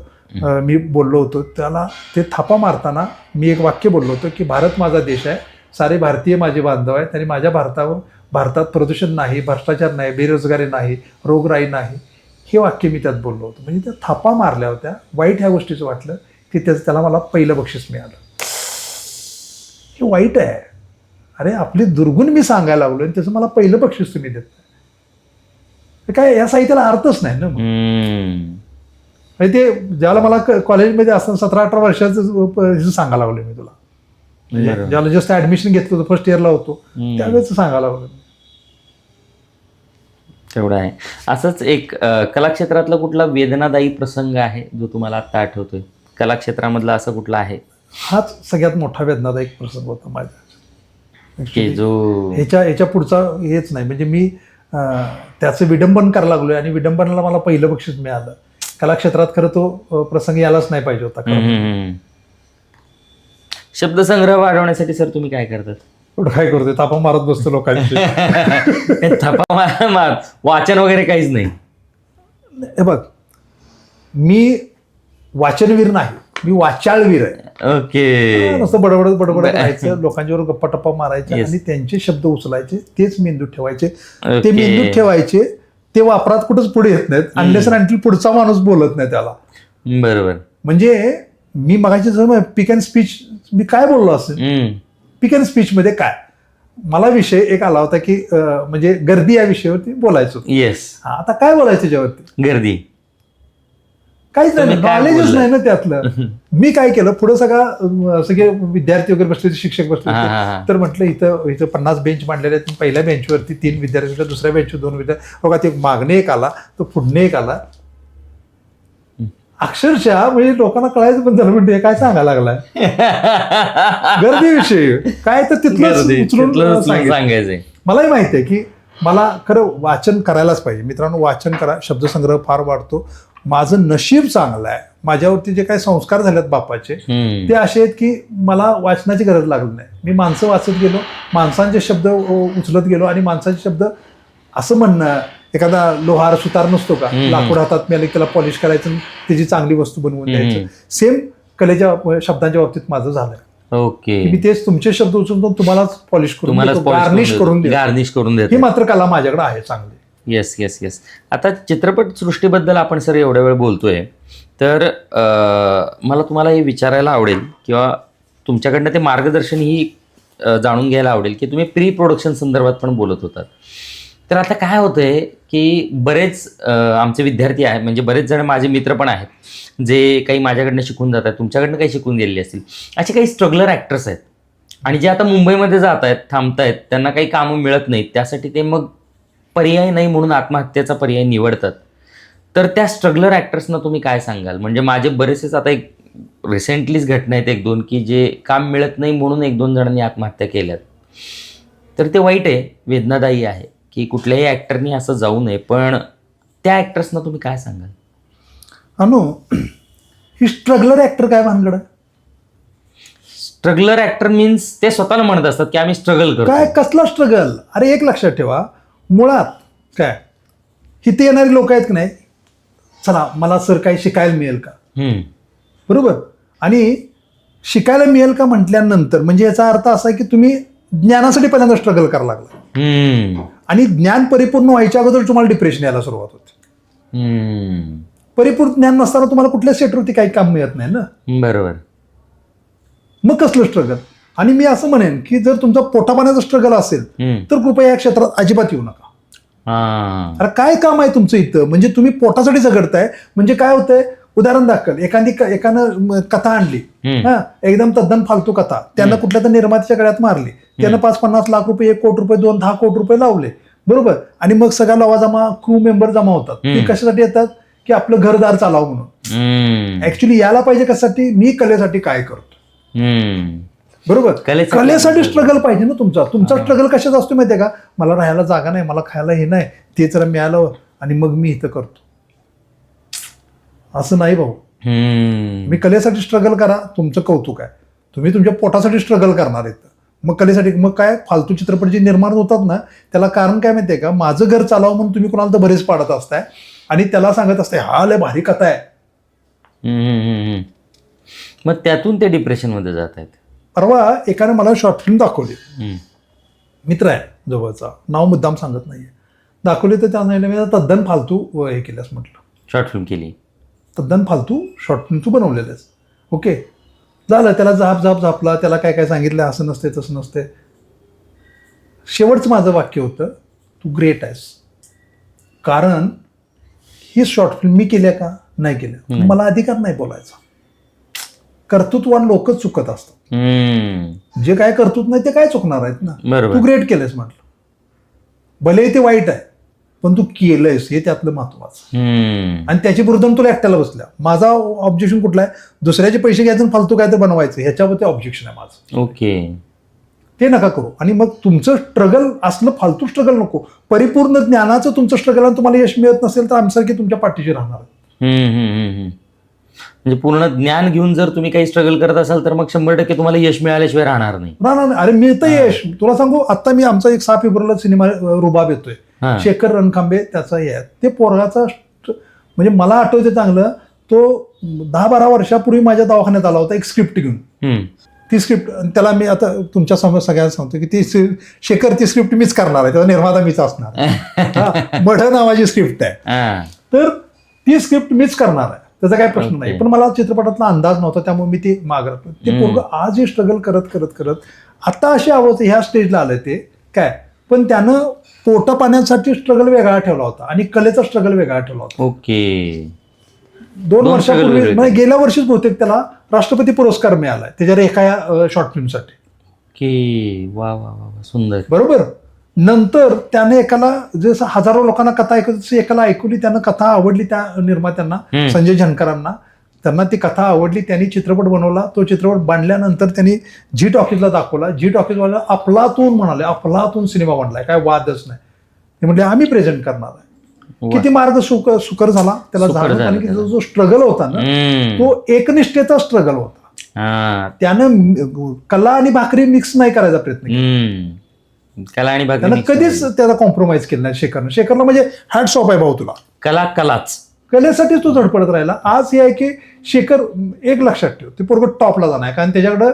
मी बोललो होतो, त्याला ते थापा मारताना मी एक वाक्य बोललो होतो की भारत माझा देश आहे, सारे भारतीय माझे बांधव आहेत, आणि माझ्या भारतात प्रदूषण नाही, भ्रष्टाचार नाही, बेरोजगारी नाही, रोगराई नाही, हे वाक्य मी त्यात बोललो होतो. म्हणजे त्या थापा मारल्या होत्या. वाईट ह्या गोष्टीचं वाटलं की त्याला मला पहिलं बक्षीस मिळालं. हे वाईट आहे. अरे आपली दुर्गुण मी सांगायला लागलो आणि त्याचं मला पहिलं बक्षीस तुम्ही देत नाही, काय या साहित्याला अर्थच नाही ना. म्हणजे ते ज्याला मला कॉलेजमध्ये असताना 17-18 वर्षाचं सांगायला लागलो मी तुला, म्हणजे ज्याला जस्ट ऍडमिशन घेतलं होतं, फर्स्ट इयरला होतो त्यावेळेस सांगायला लागलो. तेवढं आहे. असंच एक कलाक्षेत्रातला कुठला वेदनादायी प्रसंग आहे जो तुम्हाला आता आठवतोय? कलाक्षेत्रामधला असं कुठला आहे? हाच सगळ्यात मोठा वेदनादायक प्रसंग होता माझ्या, की जो ह्याच्या पुढचा हेच नाही. म्हणजे मी त्याचं विडंबन करायला लागलोय आणि विडंबनाला मला पहिलं बक्षीस मिळालं. कलाक्षेत्रात खरं तो प्रसंग यायलाच नाही पाहिजे होता. शब्दसंग्रह वाढवण्यासाठी सर तुम्ही काय करतात? काय करतोय, थापा मारत बसतो लोकांची. थापा मार, वाचन वगैरे काहीच नाही. हे बघ, मी वाचनवीर नाही, मी वाचाळवीर आहे. ओके. नुसतं बडबडत राहायचं, लोकांच्यावर गप्पा टप्पा मारायचे आणि त्यांचे शब्द उचलायचे, तेच मेंदूत ठेवायचे. ते मेंदूत ठेवायचे, ते वापरात कुठंच पुढे येत नाहीत अनलेस अँटिल पुढचा माणूस बोलत नाही त्याला. बरोबर. म्हणजे मी मगाशी पिक अँड स्पीच मी काय बोललो असेल, पिक अँड स्पीच मध्ये काय मला विषय एक आला होता की म्हणजे गर्दी या विषयावरती बोलायचं. येस. आता काय बोलायचं त्याच्यावरती? गर्दी. काहीच नाही, नॉलेजच नाही ना त्यातलं. मी काय केलं, पुढे सगळे विद्यार्थी वगैरे बसले, शिक्षक बसले, तर म्हटलं इथं 50 बेंच मांडलेले आहेत. पहिल्या बेंचवरती 3 विद्यार्थी, दुसऱ्या बेंचवर 2 विद्यार्थी. बघा ते मागणे एक आला, तो पुढणे एक आला. अक्षरशः म्हणजे लोकांना कळायचं पण झालं, म्हणजे काय सांगायला लागलाय गर्दीविषयी काय, तर तिथलं उचलून सांगायचंय. मलाही माहिती आहे की मला खरं वाचन करायलाच पाहिजे. मित्रांनो, वाचन करा, शब्दसंग्रह फार वाढतो. माझं नशीब चांगलं आहे, माझ्यावरती जे काही संस्कार झालेत बापाचे ते असे आहेत की मला वाचनाची गरज लागली नाही. मी माणसं वाचत गेलो, माणसांचे शब्द उचलत गेलो आणि माणसांचे शब्द असं म्हणणं, एखादा लोहार सुतार नसतो का, लाकूड हातात मिळाले त्याला पॉलिश करायचं, त्याची चांगली वस्तू बनवून द्यायचं, सेम कलेच्या शब्दांच्या बाबतीत माझं झालंय. ओके, मी तेच तुमचे शब्द उचलून तुम्हालाच पॉलिश करून गार्निश करून देतो. ही मात्र कला माझ्याकडे आहे चांगली. Yes yes yes. आता चित्रपट सृष्टीबद्दल आपण सर एवढ्या वेळ बोलतोय, तर मला तुम्हाला हे विचारायला आवडेल किंवा तुमच्याकडनं ते मार्गदर्शनही जाणून घ्यायला आवडेल की तुम्ही प्री प्रोडक्शन संदर्भात पण बोलत होतात. तर आता काय होतंय की बरेच आमचे विद्यार्थी आहेत, म्हणजे बरेच जण माझे मित्र पण आहेत जे काही माझ्याकडनं शिकून जात आहेत, तुमच्याकडनं काही शिकून गेलेले असतील, असे काही स्ट्रगलर ॲक्टर्स आहेत आणि जे आता मुंबईमध्ये जात आहेत, थांबतायत, त्यांना काही कामं मिळत नाहीत, त्यासाठी ते मग पर्याय नाही म्हणून आत्महत्येचा पर्याय निवडतात. तर त्या स्ट्रगलर ॲक्टर्सना तुम्ही काय सांगाल? म्हणजे माझे बरेचसेच आता एक रिसेंटलीच घटना आहेत 1-2 की जे काम मिळत नाही म्हणून 1-2 जणांनी आत्महत्या केल्यात. तर ते वाईट आहे, वेदनादायी आहे की कुठल्याही ॲक्टरनी असं जाऊ नये, पण त्या ॲक्टर्सना तुम्ही काय सांगाल? अनु, ही स्ट्रगलर ॲक्टर काय भानगड? स्ट्रगलर ॲक्टर मीन्स ते स्वतःला म्हणत असतात की आम्ही स्ट्रगल करतो. काय, कसला स्ट्रगल? अरे एक लक्षात ठेवा, मुळात काय इथे येणारी लोक आहेत की नाही, चला मला सर काही शिकायला मिळेल का, बरोबर, आणि शिकायला मिळेल का म्हटल्यानंतर म्हणजे याचा अर्थ असा आहे की तुम्ही ज्ञानासाठी पहिल्यांदा स्ट्रगल करायला लागला आणि ज्ञान परिपूर्ण व्हायच्या अगोदर तुम्हाला डिप्रेशन यायला सुरुवात होते. परिपूर्ण ज्ञान नसताना तुम्हाला कुठल्या सेटवरती काही काम मिळत नाही ना, बरोबर. मग कसलं स्ट्रगल? आणि मी असं म्हणेन की जर तुमचा पोटापाण्याचा स्ट्रगल असेल तर कृपया या क्षेत्रात अजिबात येऊ नका. अरे काय काम आहे तुमचं इथं? म्हणजे तुम्ही पोटासाठी झगडताय. म्हणजे काय होतंय, उदाहरण दाखल, एकानं कथा आणली, एकदम तद्दन फालतू कथा, त्यांना कुठल्या तर निर्मात्याच्या गळ्यात मारली, त्यानं 5-50 लाख रुपये, 1 कोटी रुपये, 10 कोटी रुपये लावले, बरोबर, आणि मग सगळा लवाजमा क्रू मेंबर जमा होतात. ते कशासाठी येतात की आपलं घरदार चालावं म्हणून. ऍक्च्युली यायला पाहिजे कशासाठी, मी कलेसाठी काय करतो, बरोबर, कलेसाठी स्ट्रगल पाहिजे ना तुमचा स्ट्रगल कशाचा असतो माहितीये का? मला राहायला जागा नाही, मला खायला हे नाही, ते जरा मिळालं आणि मग मी इथं करतो, असं नाही भाऊ. मी कलेसाठी स्ट्रगल करा, तुमचं कौतुक आहे. तुम्ही तुमच्या पोटासाठी स्ट्रगल करणार आहेत, मग कलेसाठी मग काय फालतू चित्रपट जे निर्माण होतात ना, त्याला कारण काय माहितीये का? माझं घर चालावं म्हणून तुम्ही कोणाला तर बरेच पाडत असताय आणि त्याला सांगत असताय हा लय भारी कथा आहे, मग त्यातून ते डिप्रेशनमध्ये जात आहेत. परवा एकाने मला शॉर्ट फिल्म दाखवली, मित्र आहे जवळचा, नाव मुद्दाम सांगत नाहीये, दाखवली तर त्याने मी तद्दन फालतू हे केल्यास म्हटलं. शॉर्ट फिल्म केली, तद्दन फालतू शॉर्ट फिल्म तू बनवलेलंस. ओके, झालं, त्याला झापला, त्याला काय काय सांगितलं, असं नसते तसं नसते. शेवटचं माझं वाक्य होतं, तू ग्रेट आहेस, कारण ही शॉर्ट फिल्म मी केल्या का नाही केल्या, मला अधिकार नाही बोलायचा. कर्तृत्वान लोकच चुकत असतात, जे काय कर्तृत्व नाही ते काय चुकणार आहेत ना. तू ग्रेट केलंयस म्हटलं, भले ते वाईट आहे पण तू केलंयस हे त्यातलं महत्वाचं, आणि त्याची विरुद्ध तुला एकट्याला बसल्या. माझा ऑब्जेक्शन कुठला आहे, दुसऱ्याचे पैसे घ्यायचं फालतू काय तर बनवायचं, ह्याच्यावरती ऑब्जेक्शन आहे माझं. ओके, ते नका करू. आणि मग तुमचं स्ट्रगल असलं फालतू स्ट्रगल नको, परिपूर्ण ज्ञानाचं तुमचं स्ट्रगल आणि तुम्हाला यश मिळत नसेल तर आमच्यासारखी तुमच्या पाठीशी राहणार. म्हणजे पूर्ण ज्ञान घेऊन जर तुम्ही काही स्ट्रगल करत असाल तर मग 100% तुम्हाला यश मिळाल्याशिवाय राहणार नाही. अरे मिळतं यश, तुला सांगू, आता मी आमचा एक 6 फेब्रुवारीला सिनेमा रुबाब येतोय, शेखर रणखांबे त्याचा हे आहे. ते पोरगाचा म्हणजे मला आठवते चांगलं, तो 10-12 वर्षापूर्वी माझ्या दवाखान्यात आला होता एक स्क्रिप्ट घेऊन. ती स्क्रिप्ट त्याला मी आता तुमच्या समोर सगळ्यांना सांगतो की ती शेखर ती स्क्रिप्ट मीच करणार आहे, त्याचा निर्माता मीच असणार. मढ नावाची स्क्रिप्ट आहे, तर ती स्क्रिप्ट मीच करणार आहे, त्याचा काही प्रश्न नाही. पण मला चित्रपटातला अंदाज नव्हता, त्यामुळे मी ते मागत. ते पोरगं आजही स्ट्रगल करत करत करत आता अशी अवस्था ह्या स्टेजला आलंय ते काय, पण त्यानं पोटा पाण्यासाठी स्ट्रगल वेगळा ठेवला होता आणि कलेचा स्ट्रगल वेगळा ठेवला होता. ओके, 2 वर्षापूर्वी म्हणजे गेल्या वर्षीच बहुतेक त्याला राष्ट्रपती पुरस्कार मिळालाय त्याच्या एका शॉर्ट फिल्मसाठी. वा वा वा, सुंदर, बरोबर. नंतर त्याने एकाला जसं हजारो लोकांना कथा ऐकत एकाला ऐकवली, त्यानं कथा आवडली त्या निर्मात्यांना, संजय झणकरांना, त्यांना ती कथा आवडली, त्यांनी चित्रपट बनवला. तो चित्रपट बांधल्यानंतर त्यांनी झी टॉकीजला दाखवला, झी टॉकीजवाला अफलातून म्हणाले, अफलातून सिनेमा बनलाय, काय वादच नाही. ते म्हटले आम्ही प्रेझेंट करणार आहे. वा. किती मार्ग सुकर झाला त्याला सुकर झालं, झाला कारण की त्याला. जो स्ट्रगल होता ना तो एकनिष्ठेचा स्ट्रगल होता. हा. त्यानं कला आणि भाकरी मिक्स नाही करायचा प्रयत्न केला. कला आणि भाकरी त्यानं mix कधीच करायची. त्याला कॉम्प्रोमाइज केलं नाही शेखरनं. शेखरला म्हणजे हॅट्स ऑफ आहे भाऊ तुला, कलाच. कलेसाठीच तो धडपडत राहिला. आज हे आहे की शेखर एक लक्षात ठेव, ते पोरगं टॉपला जाणार, कारण त्याच्याकडं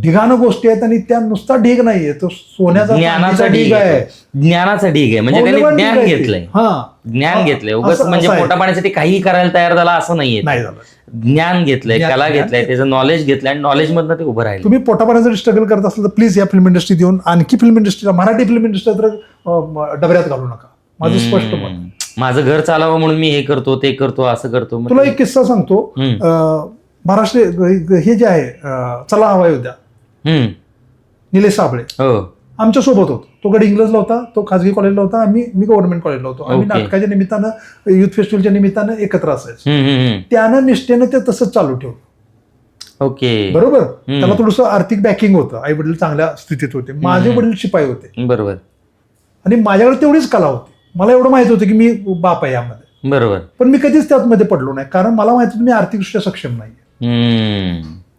ढिगानं गोष्टी आहेत आणि त्या नुसता ढीग नाहीये, तो सोन्याचा ज्ञानाचा चांदीचा ढीग आहे. ज्ञानाचा ढीग आहे, म्हणजे त्यांनी मौल्यवान ज्ञान ढीग आहे ते. घेतलंय. हा. ज्ञान घेतलंय. उगाच असं म्हणजे आहे. पोटा पाण्यासाठी काही करायला तयार झाला असं नाहीये. नाही झालं. ज्ञान घेतलंय, ज्ञान- कला ज्ञान घेतलंय, त्याचं नॉलेज घेतलंय आणि नॉलेज मधनं ते उभं राहिलं. तुम्ही पोटापाण्यासाठी स्ट्रगल करत असाल तर प्लीज या फिल्म इंडस्ट्रीत येऊन आणखी फिल्म इंडस्ट्रीला, मराठी फिल्म इंडस्ट्रीला तर डबऱ्यात घालू नका. माझं स्पष्ट मत. माझं घर चालावं म्हणून मी हे करतो ते करतो असं करतो. मग तुला एक किस्सा सांगतो. महाराष्ट्र हे जे आहे चला हवा योद्धा हम्म. निलेश साबळे हो. आमच्या सोबत होतो. तो गड इंग्लजला होता, तो खाजगी कॉलेजला होता, मी गव्हर्नमेंट कॉलेजला होतो. आम्ही Okay. नाटकाच्या निमित्तानं, युथ फेस्टिवलच्या निमित्तानं एकत्र असायचो. हम्म. त्यानं निष्ठेनं ते तसंच चालू ठेवलं. ओके. बरोबर. त्याला थोडंसं आर्थिक बॅकिंग होतं, आई वडील चांगल्या स्थितीत होते, माझे वडील शिपाई होते बरोबर. आणि माझ्याकडे तेवढीच कला होती. मला एवढं माहित होतं की मी बाप आहे यामध्ये, बरोबर. पण मी कधीच त्यामध्ये पडलो नाही, कारण मला माहित होतं मी आर्थिकदृष्ट्या सक्षम नाही.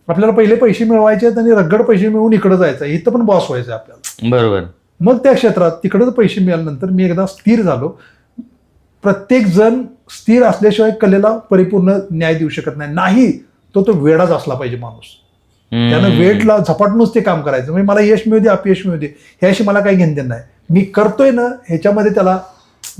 आपल्याला पहिले पैसे मिळवायचे आहेत आणि रगड पैसे मिळवून इकडे जायचं, इथं पण बॉस व्हायचं आपल्याला. बरोबर. मग त्या क्षेत्रात तिकडे पैसे मिळाल्यानंतर मी एकदा स्थिर झालो. प्रत्येक जण स्थिर असल्याशिवाय कलेला परिपूर्ण न्याय देऊ शकत नाही. तो वेडाच असला पाहिजे माणूस. त्यानं वेडला झपाटूनच ते काम करायचं. म्हणजे मला यश मिळू दे अपयश मिळू दे ह्याशी मला काही घेणं देणं नाही. मी करतोय ना ह्याच्यामध्ये त्याला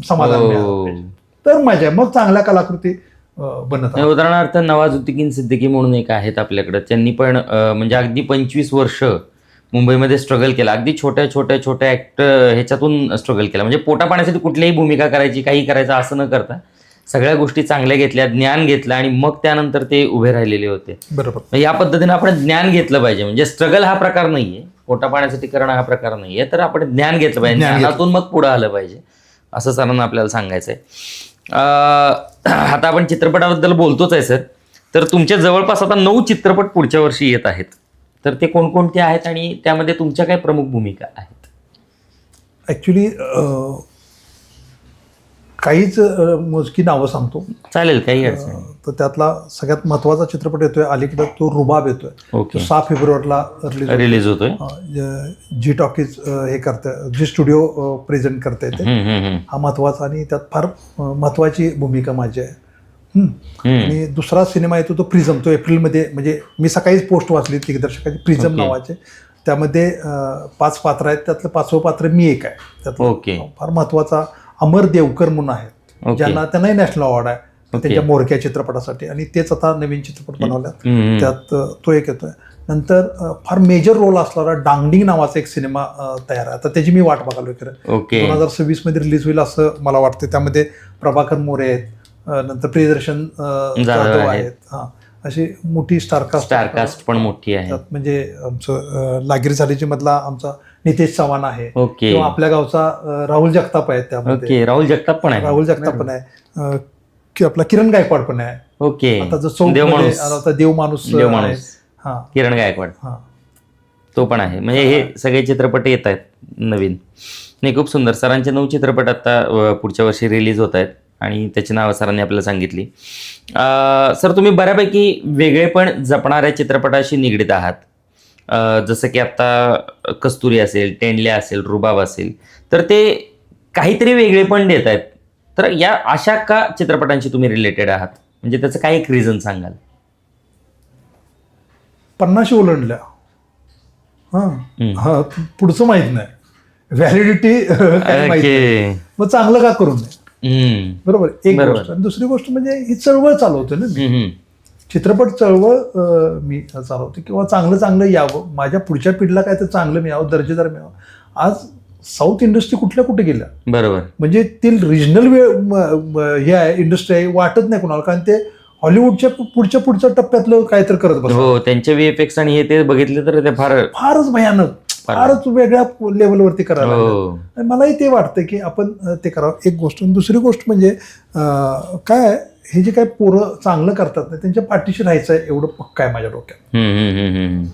समाधान मिळालं पाहिजे. तर मजा आहे. मग चांगल्या कलाकृती बनत. उदाहरणार्थ नवाजुद्दीन सिद्दीकी म्हणून एक आहेत आपल्याकडे. त्यांनी पण म्हणजे अगदी 25 वर्ष मुंबईमध्ये स्ट्रगल केला. अगदी छोट्या छोट्या छोट्या ह्याच्यातून स्ट्रगल केला. म्हणजे पोटा पाण्यासाठी कुठलीही भूमिका करायची, काही करायचं असं न करता सगळ्या गोष्टी चांगल्या घेतल्या, ज्ञान घेतलं आणि मग त्यानंतर ते उभे राहिलेले होते. बरोबर. या पद्धतीने आपण ज्ञान घेतलं पाहिजे. म्हणजे स्ट्रगल हा प्रकार नाहीये, पोटा पाण्यासाठी करणं हा प्रकार नाहीये, तर आपण ज्ञान घेतलं पाहिजे, ज्ञानातून मग पुढे आलं पाहिजे, असं सरांना आपल्याला सांगायचंय. आता आपण चित्रपटाबद्दल बोलतोच आहे सर, तर तुमच्या जवळपास आता 9 चित्रपट पुढच्या वर्षी येत आहेत. तर ते कोणकोणते आहेत आणि त्यामध्ये तुमच्या काय प्रमुख भूमिका आहेत? ऍक्च्युली काहीच मोजकी नावं सांगतो. चालेल, काही अडचण नाही. तर त्यातला सगळ्यात महत्वाचा चित्रपट येतोय अलीकडे, तो रुबाब येतोय. ओके. तो 6 फेब्रुवारीला रिलीज होतोय. जी टॉकीज हे करतं, जी स्टुडिओ प्रेझेंट करता येते. हा महत्वाचा आणि त्यात फार महत्वाची भूमिका माझी आहे. आणि दुसरा सिनेमा येतो तो प्रिझम. तो एप्रिलमध्ये, म्हणजे मी सकाळीच पोस्ट वाचली दिग्दर्शकाची, प्रिझम नावाचे. त्यामध्ये 5 पात्र आहेत, त्यातलं 5वं पात्र मी एक आहे. त्यातलं फार महत्वाचा अमर देवकर म्हणून आहेत, ज्यांना त्यांनाही नॅशनल अवॉर्ड आहे त्यांच्या मोरक्या चित्रपटासाठी, आणि तेच आता नवीन चित्रपट बनवल्यात, त्यात तो एक येतोय. नंतर फार मेजर रोल असणारा डांगडिंग नावाचा एक सिनेमा तयार आहे. आता त्याची मी वाट बघालोय खरं. 2026 मध्ये रिलीज होईल असं मला वाटतं. त्यामध्ये प्रभाकर मोरे आहेत, नंतर प्रियदर्शन जाधव आहेत. अशी मोठी स्टारकास्ट पण मोठी आहे. म्हणजे आमचं लागिरी झालीची मधला आमचा नितेश चव्हाण आहे, किंवा आपल्या गावचा राहुल जगताप आहे. त्यामध्ये राहुल जगताप पण आहे. आपला किरण गायकवाड पण आहे. ओके. आता जो चौक देव माणूस किरण गायकवाड तो पण आहे. म्हणजे हे सगळे चित्रपट येत आहेत नवीन. नाही, खूप सुंदर. सरांचे 9 चित्रपट आता पुढच्या वर्षी रिलीज होत आहेत आणि त्याची नावं सरांनी आपल्याला सांगितली. सर, तुम्ही बऱ्यापैकी वेगळेपण जपणाऱ्या चित्रपटाशी निगडीत आहात. जसं की आत्ता कस्तुरी असेल, टेंडल्या असेल, रुबाब असेल, तर ते काहीतरी वेगळेपण देत आहेत. तर या अशा का चित्रपटांशी तुम्ही रिलेटेड आहात? म्हणजे त्याचं काय एक रिझन सांगाल? 50 ओलांडल्या. पुढचं माहित नाही, व्हॅलिडिटी माहिती, मग चांगलं का करू नये. बरोबर, एक गोष्ट. आणि दुसरी गोष्ट म्हणजे ही चळवळ चालवते ना मी. चित्रपट चळवळ मी चालवते, किंवा चांगलं यावं, माझ्या पुढच्या पिढीला काय तर चांगलं मिळावं, दर्जेदार मिळावं. आज साऊथ इंडस्ट्री कुठे गेल्या. बरोबर. म्हणजे ती रिजनल हे आहे, इंडस्ट्री आहे, वाटत नाही कोणाला, कारण ते हॉलिवूडच्या पुढच्या टप्प्यातलं काहीतरी करत बसतात. हो, त्यांचे VFX आणि हे ते बघितले तर ते फारच भयानक, फारच वेगळ्या लेवलवरती करायला. मलाही ते वाटतं की आपण ते करावं, एक गोष्ट. दुसरी गोष्ट म्हणजे काय, हे जे काय पोरं चांगलं करतात ना, त्यांच्या पाठीशी राहायचं आहे एवढं पक्क आहे माझ्या डोक्यात.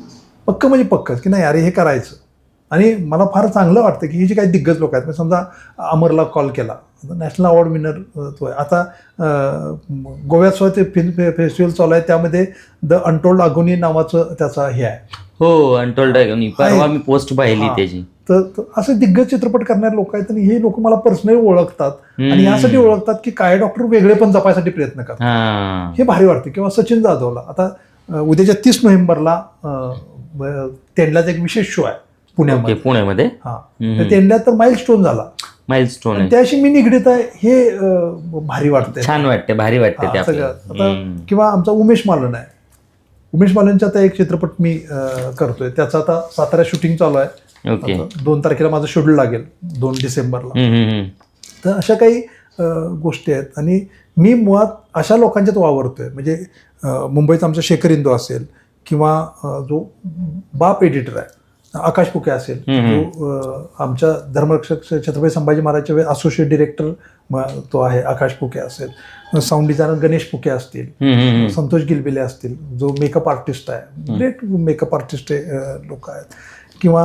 पक्क म्हणजे पक्कच की नाही, अरे हे करायचं. आणि मला फार चांगलं वाटतं की ही जी काही दिग्गज लोक आहेत, म्हणजे समजा अमरला कॉल केला, नॅशनल अवॉर्ड विनर तो आहे. आता गोव्यात सुद्धा ते फिल्म फेस्टिवल चालू आहे, त्यामध्ये द अनटोल्ड अगोनी नावाचं त्याचा हे आहे. हो, अनटोल्ड परवा मी पोस्ट पाहिली हा. त्याची. तर असे दिग्गज चित्रपट करणारे लोक आहेत आणि हे लोक मला पर्सनली ओळखतात आणि यासाठी ओळखतात की काय डॉक्टर वेगळे पण जपायसाठी प्रयत्न करतात. हा, हे भारी वाटतं. किंवा सचिन जाधवला आता उद्याच्या 30 नोव्हेंबरला तेंडल्याचा एक विशेष शो आहे पुण्यामध्ये. पुण्यामध्ये हा, तर तेंडल्यात तर माइलस्टोन झाला, माइलस्टोन आणि त्याशी मी निगडीत आहे, हे भारी वाटतंय. छान वाटते, भारी वाटते ते सगळं. आपल्याला. आता किंवा आमचा उमेश मालन आहे, उमेश मालनचा आता एक चित्रपट मी करतोय, त्याचं आता सातारा शूटिंग चालू आहे. ओके. 2 तारखेला माझं शेड्यूल लागेल, 2 डिसेंबरला. तर अशा काही गोष्टी आहेत आणि मी मुळात अशा लोकांच्यात वावरतोय. म्हणजे मुंबईचा आमचा शेखर इंदू असेल किंवा जो बाप एडिटर आहे आकाश पुके असेल, जो आमच्या धर्मरक्षक छत्रपती संभाजी महाराजचे असोसिएट डिरेक्टर तो आहे आकाश पुके असेल, साऊंड डिझायनर गणेश पुके असतील, संतोष गिलबिले असतील, जो मेकअप आर्टिस्ट आहे, ग्रेट मेकअप आर्टिस्ट लोक आहेत, किंवा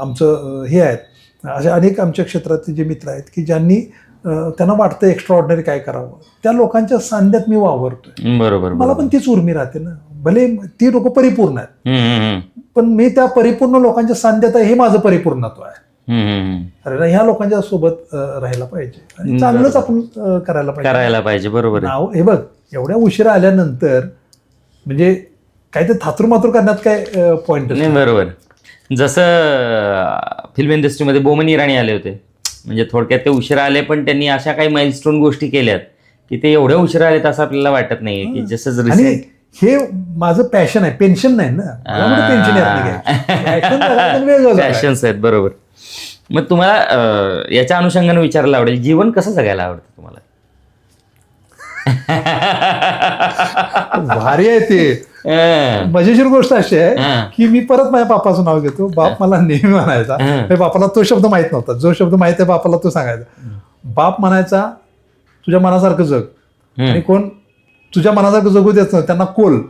आमचं हे आहेत, असे अनेक आमच्या क्षेत्रातले जे मित्र आहेत की ज्यांनी त्यांना वाटतं एक्स्ट्रा ऑर्डिनरी काय करावं, त्या लोकांच्या सांध्यात मी वावरतोय. बरोबर. मला पण तीच उर्मी राहते ना, भले ती लोक परिपूर्ण आहेत पण मी त्या परिपूर्ण लोकांच्या सांध्यात आहे, हे माझं परिपूर्णत्व आहे. अरे ह्या लोकांच्या सोबत राहायला पाहिजे आणि चांगलंच आपण करायला पाहिजे. बरोबर. नाव हे बघ, एवढ्या उशिरा आल्यानंतर म्हणजे काय ते थातूर करण्यात काय पॉइंट नाही. बरोबर. जसं फिल्म इंडस्ट्रीमध्ये बोमन इराणी आले होते, म्हणजे थोडक्यात ते उशिरा आले पण त्यांनी अशा काही माइलस्टोन गोष्टी केल्यात की ते एवढ्या उशिरा आलेत असं आपल्याला वाटत नाहीये की जसं आणि हे माझं पॅशन आहे, पेन्शन नाही ना, पॅशन्स आहेत. बरोबर. मग तुम्हाला याच्या अनुषंगाने विचारायला आवडेल, जीवन कसं जगायला आवडतं तुम्हाला? भारी आहे ते. मजेशीर गोष्ट अशी आहे की मी परत माझ्या बापाचं नाव घेतो. बाप मला नेहमी म्हणायचा, बापाला तो शब्द माहित नव्हता, जो शब्द माहित आहे बापाला तो सांगायचा. बाप म्हणायचा तुझ्या मनासारखं जग, आणि कोण तुझ्या मनासारखं जगू देत नाही त्यांना कोल.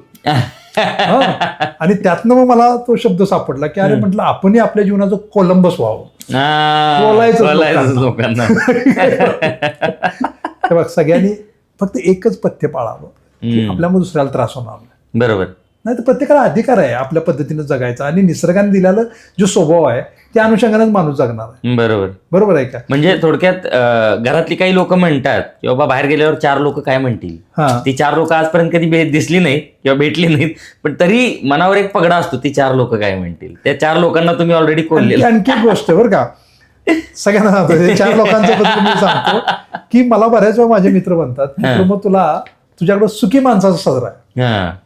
आणि त्यातनं मग मला तो शब्द सापडला की अरे म्हटलं आपणही आपल्या जीवनाचं कोलंबस व्हावं, बोलायचं लोकांना. बघ, सगळ्यांनी फक्त एकच पथ्य पाळावं की आपल्यामुळे दुसऱ्याला त्रास होणार नाही. बरोबर. नाही तर प्रत्येकाला अधिकार आहे आपल्या पद्धतीनं जगायचा, आणि निसर्गाने दिलेला जो स्वभाव आहे त्या अनुषंगानेच माणूस जगणार आहे. बरोबर. बरोबर आहे का? म्हणजे थोडक्यात घरातली काही लोक म्हणतात की बाबा बाहेर गेल्यावर 4 लोक काय म्हणतील, ती 4 लोक आजपर्यंत कधी दिसली नाही किंवा भेटली नाहीत, पण तरी मनावर एक पगडा असतो, ती 4 लोक काय म्हणतील. त्या 4 लोकांना तुम्ही ऑलरेडी कोल्लेलं. आणखी एक गोष्ट बरं का, सगळ्यांना सांगतो 4 लोकांच्या बद्दल मी सांगतो की मला बऱ्याच वेळा माझे मित्र म्हणतात मग तुला तुझ्याकडे सुखी माणसाचा सदरा आहे.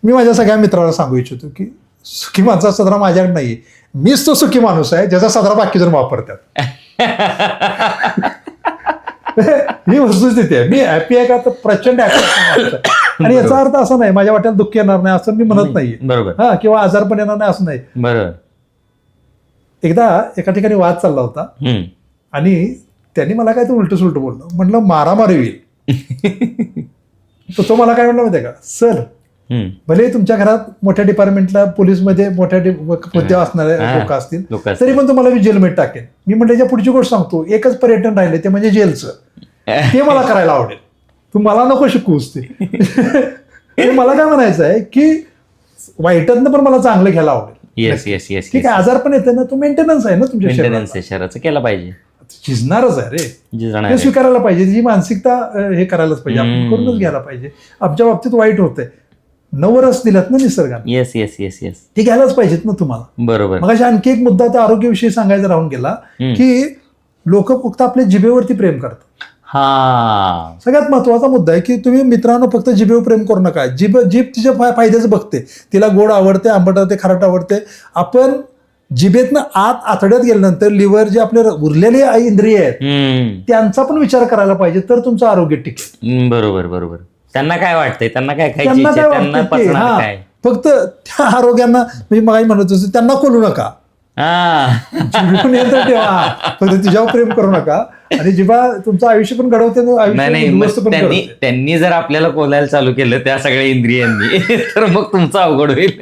मी माझ्या सगळ्या मित्राला सांगू इच्छितो की सुखी माणसाचा सदरा माझ्याकडे नाहीये, मीच तो सुखी माणूस आहे ज्याचा सदरा बाकी जण वापरतात. ही वस्तुस्थिती आहे. मी हॅपी आहे का तर प्रचंड हॅपी, आणि याचा अर्थ असा नाही माझ्या वाट्याला दुःख येणार नाही असं मी म्हणत नाहीये. बरोबर. हा, किंवा आजार पण येणार नाही असं नाही. बरोबर. एकदा एका ठिकाणी वाद चालला होता आणि त्यांनी मला काय ते उलट सुलट बोललं. म्हटलं मारामारी होईल. तर तो मला काय म्हणलं माहिती आहे का, सर भले तुमच्या घरात मोठ्या डिपार्टमेंटला पोलीसमध्ये मोठ्या हुद्द्यावर असणारे लोक असतील तरी पण तुम्हाला मी जेलमध्ये टाकेन. मी म्हटलं याच्या पुढची गोष्ट सांगतो, एकच पर्यटन राहिले ते म्हणजे जेलचं, ते मला करायला आवडेल, तू मला नको शिकवूस ते. मला काय म्हणायचं आहे की वाईटातनं पण मला चांगलं घ्यायला आवडेल. Yes yes yes. ठीक आहे, आजार पण येते ना, तो मेंटेनन्स आहे ना तुमच्या शरीराचं केला पाहिजे, झिजणारच आहे रे, ते स्वीकारायला पाहिजे. जी मानसिकता हे करायलाच पाहिजे, आपण करूनच घ्यायला पाहिजे. आमच्या बाबतीत वाईट होतंय, 9 रस दिलात ना निसर्गाने, येस येस येस येस, ते घ्यायलाच पाहिजेत ना तुम्हाला. बरोबर. मग आणखी एक मुद्दा त्या आरोग्याविषयी सांगायचा राहून गेला की लोक फक्त आपल्या जिभेवरती प्रेम करतात. हा सगळ्यात महत्वाचा मुद्दा आहे की तुम्ही मित्रांनो फक्त जिभेवर प्रेम करू नका. जीभ तिच्या फायद्याचं बघते, तिला गोड आवडते, आंबट आवडते, खारट आवडते. आपण जिभेतनं आतड्यात गेल्यानंतर लिव्हर जे आपले उरलेले इंद्रिय आहेत त्यांचा पण विचार करायला पाहिजे, तर तुमचं आरोग्य टिकेल. बरोबर बरोबर. त्यांना काय वाटतंय, त्यांना काय त्यांना काय वाटतं, फक्त त्या आरोग्यांना मी मगाशी म्हणत होतो त्यांना खोलू नका, जिभेवर नियंत्रण ठेवा, फक्त तिच्यावर प्रेम करू नका. आणि जिभा तुमचं आयुष्य पण घडवते. त्यांनी जर आपल्याला बोलायला चालू केलं त्या सगळ्या इंद्रियांनी तर मग तुमचं अवघड होईल.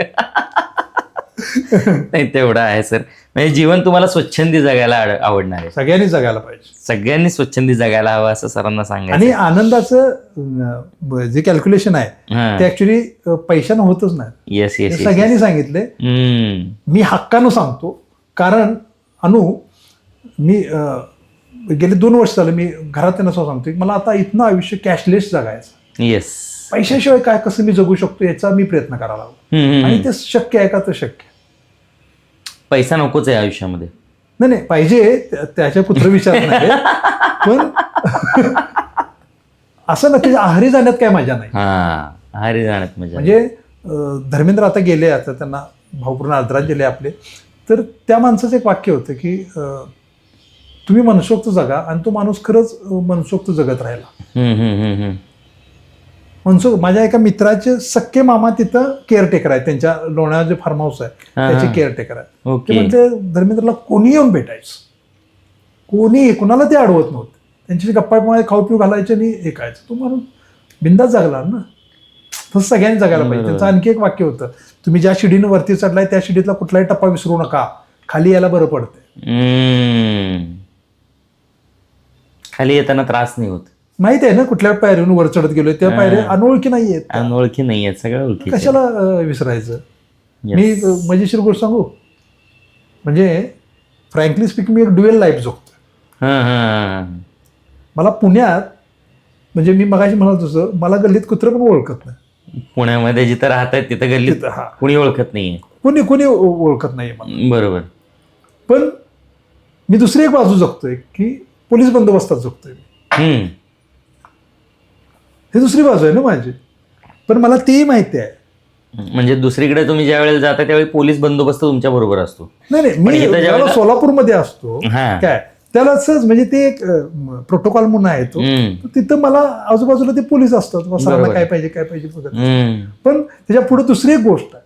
नाही तेवढं आहे सर. म्हणजे जीवन तुम्हाला स्वच्छंदी जगायला आवडणार आहे. सगळ्यांनी जगायला पाहिजे. सगळ्यांनी स्वच्छंदी जगायला हवं असं सरांना सांगायचं. आणि आनंदाचं जे कॅल्क्युलेशन आहे ते ऍक्च्युली पैशानं होतच नाही. येस येस हे सगळ्यांनी सांगितले. मी हक्कानं सांगतो, कारण मी गेले 2 वर्ष झालं मी घरात त्यांना सांगतो की मला आता इथनं आयुष्य कॅशलेस जगायचं. येस. पैशाशिवाय काय कसं मी जगू शकतो याचा मी प्रयत्न करायला हवा. आणि ते शक्य आहे का? तर शक्य. पैसा नकोच आहे आयुष्यामध्ये. नाही पाहिजे, त्याच्या पुत्र विचार नाही, पण असं नक्की आहारी जाण्यात काय मजा नाही. आहारी जाण्यात मजा म्हणजे धर्मेंद्र आता गेले, आता त्यांना भावपूर्ण आदरांजली आपले. तर त्या माणसाचं एक वाक्य होतं की तुम्ही मनसोक्त जगा, आणि तो माणूस खरंच मनसोक्त जगत राहिला. मनसोक्त. माझ्या एका मित्राचे सख्खे मामा तिथं केअरटेकर आहेत, त्यांच्या लोणावळा जे फार्म हाऊस आहे त्याचे केअरटेकर आहेत. ते म्हणजे धर्मेंद्रला कोणी येऊन भेटायचं, कोणी कुणाला ते अडवत नव्हतं. त्यांच्याशी गप्पा खाऊ पिऊ घालायचे आणि हे खायचं. तो माणूस बिंदास जगला ना. तसं सगळ्यांनी जगायला पाहिजे. त्यांचं आणखी एक वाक्य होतं, तुम्ही ज्या शिडीनं वरती चढलाय त्या शिडीतला कुठलाही टप्पा विसरू नका, खाली यायला बरं पडते. खाली येताना त्रास नाही होत. माहित आहे ना, कुठल्या पायरीहून वर चढत गेलोय त्या पायऱ्या अनोळखी नाहीयेत. अनोळखी नाहीयेत, सगळ्या ओळखी. कशाला विसरायचं. मी मजेशीर गोष्ट सांगू, म्हणजे फ्रँकली स्पीकिंग मी एक ड्युएल लाईफ जगतो. मला पुण्यात, म्हणजे मी मगाशी म्हणत होतो, मला गल्लीत कुत्रं पण ओळखत नाही. पुण्यामध्ये जिथं राहतात तिथं गल्लीत कुणी ओळखत नाहीये. कुणी ओळखत नाही मला. बरोबर. पण मी दुसरी एक बाजू जगतोय की पोलीस बंदोबस्तात जगतोय. हे दुसरी बाजू आहे ना माझी. पण मला तेही माहिती आहे. म्हणजे दुसरीकडे तुम्ही ज्या वेळेला जाता त्यावेळी पोलीस बंदोबस्त तुमच्या बरोबर असतो. नाही मी सोलापूरमध्ये असतो काय, त्याला सहज म्हणजे ते एक प्रोटोकॉल म्हणून आहे तो. तिथं मला आजूबाजूला ते पोलीस असतात, सरांना काय पाहिजे बघत. पण त्याच्या पुढे दुसरी एक गोष्ट आहे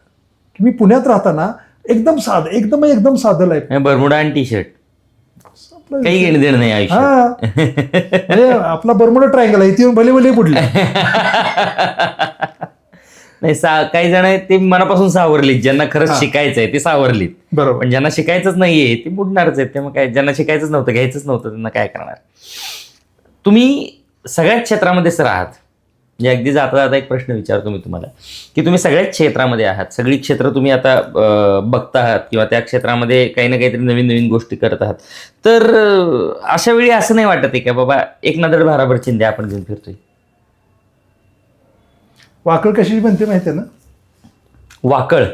की मी पुण्यात राहताना एकदम साधं लाईफ. बरमुडा आणि टी शर्ट, काही घेणं देणं नाही आयुष्य. म्हणजे आपला बरमुडा ट्रायंगल आहे, ती भले भले बुडले. नाही, काही जण आहेत ते मनापासून सावरलीत. ज्यांना खरंच शिकायचं आहे ते सावरलीत. बरोबर. पण ज्यांना शिकायचंच नाहीये ते बुडणारच आहेत. त्यामुळे काय, ज्यांना शिकायचंच नव्हतं, घ्यायचंच नव्हतं, त्यांना काय करणार. तुम्ही सगळ्याच क्षेत्रामध्ये सर आहात. म्हणजे अगदी जाता जाता एक प्रश्न विचारतो मी तुम्हाला की तुम्ही सगळ्याच क्षेत्रामध्ये आहात. सगळी क्षेत्र तुम्ही आता बघता आहात किंवा त्या क्षेत्रामध्ये काही ना काहीतरी नवीन नवीन गोष्टी करत आहात. तर अशा वेळी असं नाही वाटत आहे का बाबा एक नजर भाराभर चिंध्या आपण घेऊन फिरतोय? वाकळ कशी बनते माहिती आहे ना? वाकळ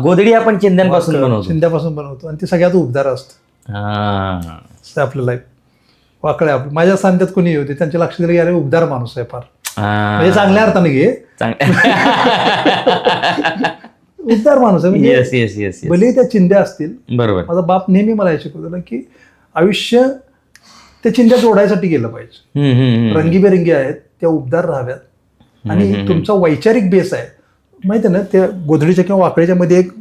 गोधडी आपण चिंध्यांपासून बनवतो आणि ते सगळ्यात उबदार असतं. आपलं लाईफ वाकळ आहे. माझ्या सांध्यात कोणी होते त्यांच्या लक्ष दिलं की अरे उबदार माणूस आहे फार, म्हणजे चांगल्या अर्थाने घे, उबदार माणूस आहे. म्हणजे भले त्या चिंध्या असतील. बरोबर. माझा बाप नेहमी मला शिकवलेलं की आयुष्य त्या चिंध्या जोडायसाठी गेलं पाहिजे. रंगीबेरंगी आहेत, त्या उबदार राहाव्यात. आणि तुमचा वैचारिक बेस आहे माहिती आहे ना, त्या गोधडीच्या किंवा वाकळीच्या मध्ये एक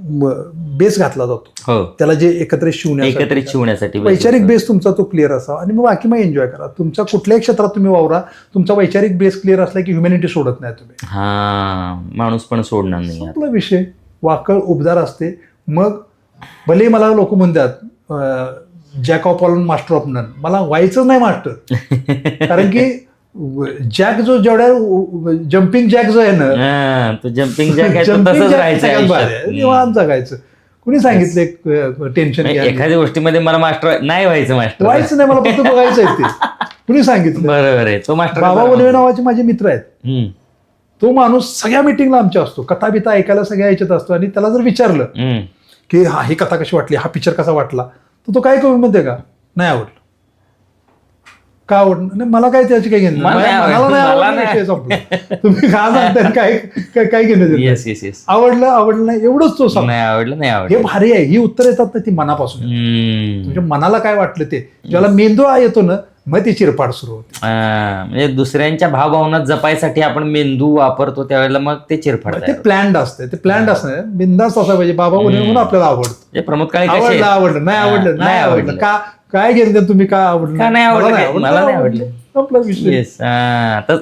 बेस घातला जातो. त्याला जे एकत्रित शिवण्यासाठी वैचारिक बेस तुमचा तो क्लिअर असावा. आणि मग बाकी मग एन्जॉय करा. तुमच्या कुठल्याही क्षेत्रात तुम्ही वावरा, तुमचा वैचारिक बेस क्लिअर असला की ह्युमॅनिटी सोडत नाही तुम्ही. माणूस पण सोडणार नाही. आपला विषय वाकळ उबदार असते. मग भले मला लोक म्हणतात jack of all master of none, मला व्हायचंच नाही मास्टर. कारण की जॅक जो जेवढ्या जम्पिंग जॅक जो आहे ना, तो जम्पिंग जॅक निवांत जगायचं. कुणी सांगितलं टेन्शन? एखाद्या गोष्टीमध्ये मला मास्टर नाही व्हायचं नाही, मला फक्त बघायचं आहे ते. कुणी सांगितलं? बरोबर आहे. तो मास्टर बाबा वनवे नावाचे माझे मित्र आहेत. तो माणूस सगळ्या मिटिंगला आमच्या असतो, कथा बिथा ऐकायला सगळ्या याच्यात असतो. आणि त्याला जर विचारलं की ही कथा कशी वाटली, हा पिक्चर कसा वाटला, तर तो काय करून म्हणते का नाही आवडलं. का आवडलं नाही, मला काय त्याची काही घेणं, तुम्ही का सांगताय काय घेणं. आवडलं नाही एवढंच तो सांग. हे भारी आहे. ही उत्तर येतात ना ती मनापासून. म्हणजे मनाला काय वाटलं ते, ज्याला मेंदू येतो ना मग ती चिरपाड सुरू होते. म्हणजे दुसऱ्यांच्या भावभावना जपायसाठी आपण मेंदू वापरतो त्यावेळेला मग ते चिरफाड. ते प्लॅन्ड असते. ते प्लॅन्ड असणं बिंदास्त असा पाहिजे. बाबा म्हणून आपल्याला आवडतं. प्रमोद काळे आवडलं नाही आवडलं का काय घेणं, तुम्ही का आवडलं नाही आवडलं, मला नाही आवडलं, आपला विषय.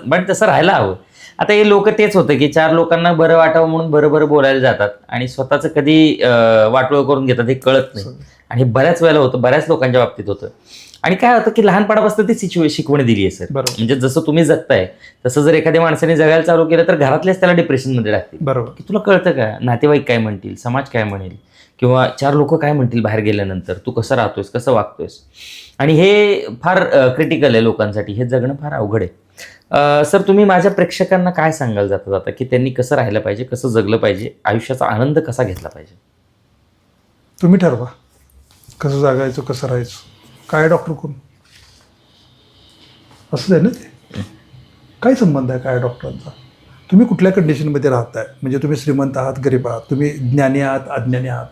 बट तसं राहायला हवं. आता हे लोक तेच होतं की 4 लोकांना बरं वाटावं म्हणून बरं बोलायला जातात आणि स्वतःचं कधी वाटोळं करून घेतात हे कळत नाही. आणि बऱ्याच वेळेला होतं, बऱ्याच लोकांच्या बाबतीत होतं. आणि काय होतं की लहानपणापासून ती शिकवण दिली आहे सर. म्हणजे जसं तुम्ही जगताय तसं जर एखाद्या माणसाने जगायला चालू केलं तर घरातलेच त्याला डिप्रेशनमध्ये टाकतील. बरोबर. की तुला कळतं का नातेवाईक काय म्हणतील, समाज काय म्हणेल, किंवा 4 लोक काय म्हणतील बाहेर गेल्यानंतर, तू कसं राहतोयस, कसं वागतोयस. आणि हे फार क्रिटिकल आहे लोकांसाठी, हे जगणं फार अवघड आहे. सर तुम्ही माझ्या प्रेक्षकांना काय सांगायला जाता की त्यांनी कसं राहिलं पाहिजे, कसं जगलं पाहिजे, आयुष्याचा आनंद कसा घेतला पाहिजे? तुम्ही ठरवा कसं जगायचं, कसं राहायचं. काय डॉक्टर कोण असं आहे ना, ते काय संबंध आहे काय डॉक्टरांचा? तुम्ही कुठल्या कंडिशनमध्ये राहताय, म्हणजे तुम्ही श्रीमंत आहात, गरीब आहात, तुम्ही ज्ञानी आहात, अज्ञानी आहात,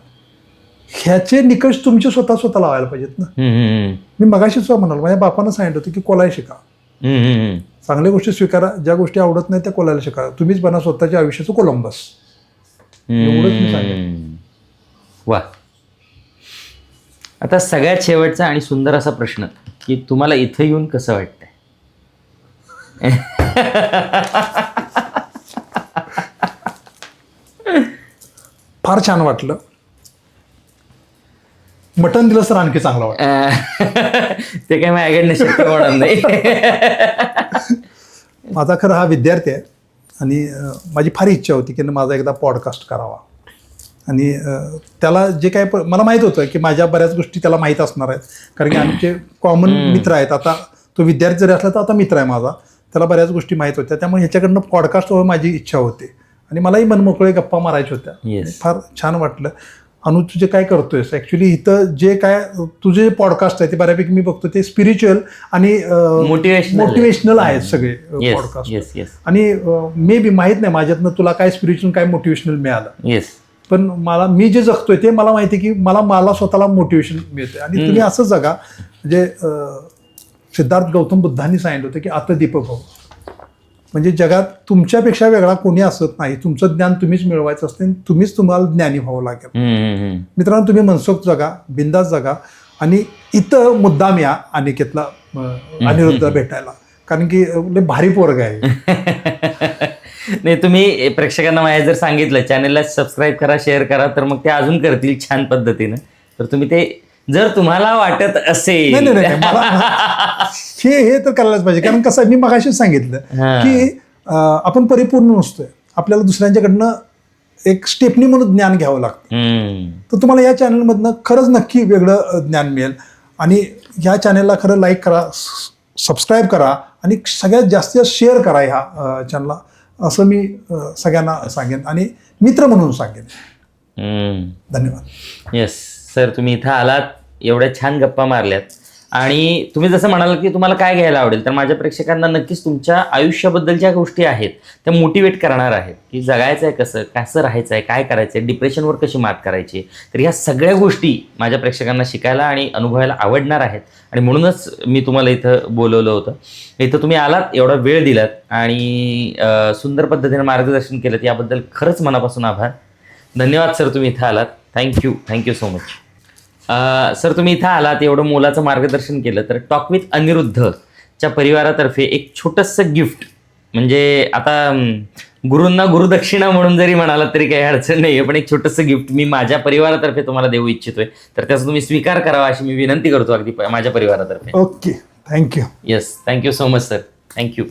ह्याचे निकष तुमचे स्वतः लावायला पाहिजेत ना. मी मगाशी सुद्धा म्हणाल, माझ्या बापानं सांगितलं होतं की कोलाय शिका. चांगल्या गोष्टी स्वीकारा, ज्या गोष्टी आवडत नाही त्या कोलायला शिका. तुम्हीच बना स्वतःच्या आयुष्याचं कोलंबस. एवढंच मी सांगेन. वा. आता सगळ्यात शेवटचा आणि सुंदर असा प्रश्न की तुम्हाला इथं येऊन कसं वाटतंय? फार छान वाटलं. मटण दिलं तर आणखी चांगलं वाटतं. ते काय माझ्याकडनं शक्य होणार नाही. माझा खरं हा विद्यार्थी आहे आणि माझी फार इच्छा होती की माझा एकदा पॉडकास्ट करावा. आणि त्याला जे काय मला माहीत होतं की माझ्या बऱ्याच गोष्टी त्याला माहीत असणार आहेत, कारण की आमचे कॉमन मित्र आहेत. आता तो विद्यार्थी जरी असला तर आता मित्र आहे माझा, त्याला बऱ्याच गोष्टी माहीत होत्या. त्यामुळे ह्याच्याकडनं पॉडकास्ट व्हावं माझी इच्छा होती आणि मलाही मनमोकळे गप्पा मारायच्या होत्या. फार छान वाटलं. अनु तुझे काय करतोयस ॲक्च्युली इथं जे काय तुझे पॉडकास्ट आहे ते बऱ्यापैकी मी बघतो ते स्पिरिच्युअल आणि मोटिवेशनल आहेत सगळे पॉडकास्ट. आणि मे बी माहीत नाही माझ्यातनं तुला काय स्पिरिच्युअल काय मोटिवेशनल मिळालं, पण मी जे जगतोय ते मला माहिती आहे की मला स्वतःला मोटिवेशन मिळते. आणि तुम्ही असं जगा म्हणजे सिद्धार्थ गौतम बुद्धांनी सांगितलं होतं की आत्मदीपक भव, म्हणजे जगात तुमच्यापेक्षा वेगळा कोणी असत नाही. तुमचं ज्ञान तुम्हीच मिळवायचं असते, तुम्हीच तुम्हाला ज्ञानी व्हावं लागेल. मित्रांनो, तुम्ही मनसोक्त जगा, बिंदास जगा आणि इथं मुद्दाम या अनिकेतला अनिरुद्ध भेटायला, कारण की लय भारी पोरग आहे. नाही, तुम्ही प्रेक्षकांना माझ्या जर सांगितलं चॅनलला सबस्क्राईब करा, शेअर करा, तर मग ते अजून करतील छान पद्धतीनं. तर तुम्ही ते जर तुम्हाला वाटत असेल हे तर करायलाच पाहिजे, कारण कसं मी मगाशीच सांगितलं की आपण परिपूर्ण नसतोय, आपल्याला दुसऱ्यांच्याकडनं एक स्टेपनी म्हणून ज्ञान घ्यावं लागतं. तर तुम्हाला या चॅनलमधनं खरंच नक्की वेगळं ज्ञान मिळेल. आणि ह्या चॅनलला खरं लाईक करा, सबस्क्राईब करा आणि सगळ्यात जास्तीत शेअर करा ह्या चॅनलला, असं मी सगळ्यांना सांगेन आणि मित्र म्हणून सांगेन. धन्यवाद. येस सर, तुम्ही इथं आलात, एवढ्या छान गप्पा मारल्यात आणि तुम्ही जसं म्हणाल की तुम्हाला काय घ्यायला आवडेल, तर माझ्या प्रेक्षकांना नक्कीच तुमच्या आयुष्याबद्दल ज्या गोष्टी आहेत त्या मोटिवेट करणार आहेत की जगायचं आहे कसं, कसं राहायचं आहे, काय करायचं आहे, डिप्रेशनवर कशी मात करायची. तर ह्या सगळ्या गोष्टी माझ्या प्रेक्षकांना शिकायला आणि अनुभवायला आवडणार आहेत आणि म्हणूनच मी तुम्हाला इथं बोलवलं होतं. इथं तुम्ही आलात, एवढा वेळ दिलात आणि सुंदर पद्धतीने मार्गदर्शन केलं, याबद्दल खरंच मनापासून आभार. धन्यवाद सर, तुम्ही इथं आलात. Thank you so much. सर, तुम्ही इथं आलात, एवढं मोलाचं मार्गदर्शन केलं, तर टॉक विथ अनिरुद्धच्या परिवारातर्फे एक छोटंसं गिफ्ट, म्हणजे आता गुरूंना गुरुदक्षिणा म्हणून जरी म्हणालात तरी काही अडचण नाही आहे, पण एक छोटंसं गिफ्ट मी माझ्या परिवारातर्फे तुम्हाला देऊ इच्छितोय, तर त्याचा तुम्ही स्वीकार करावा अशी मी विनंती करतो अगदी माझ्या परिवारातर्फे. Okay, thank you. Yes, thank you so much sir. Thank you.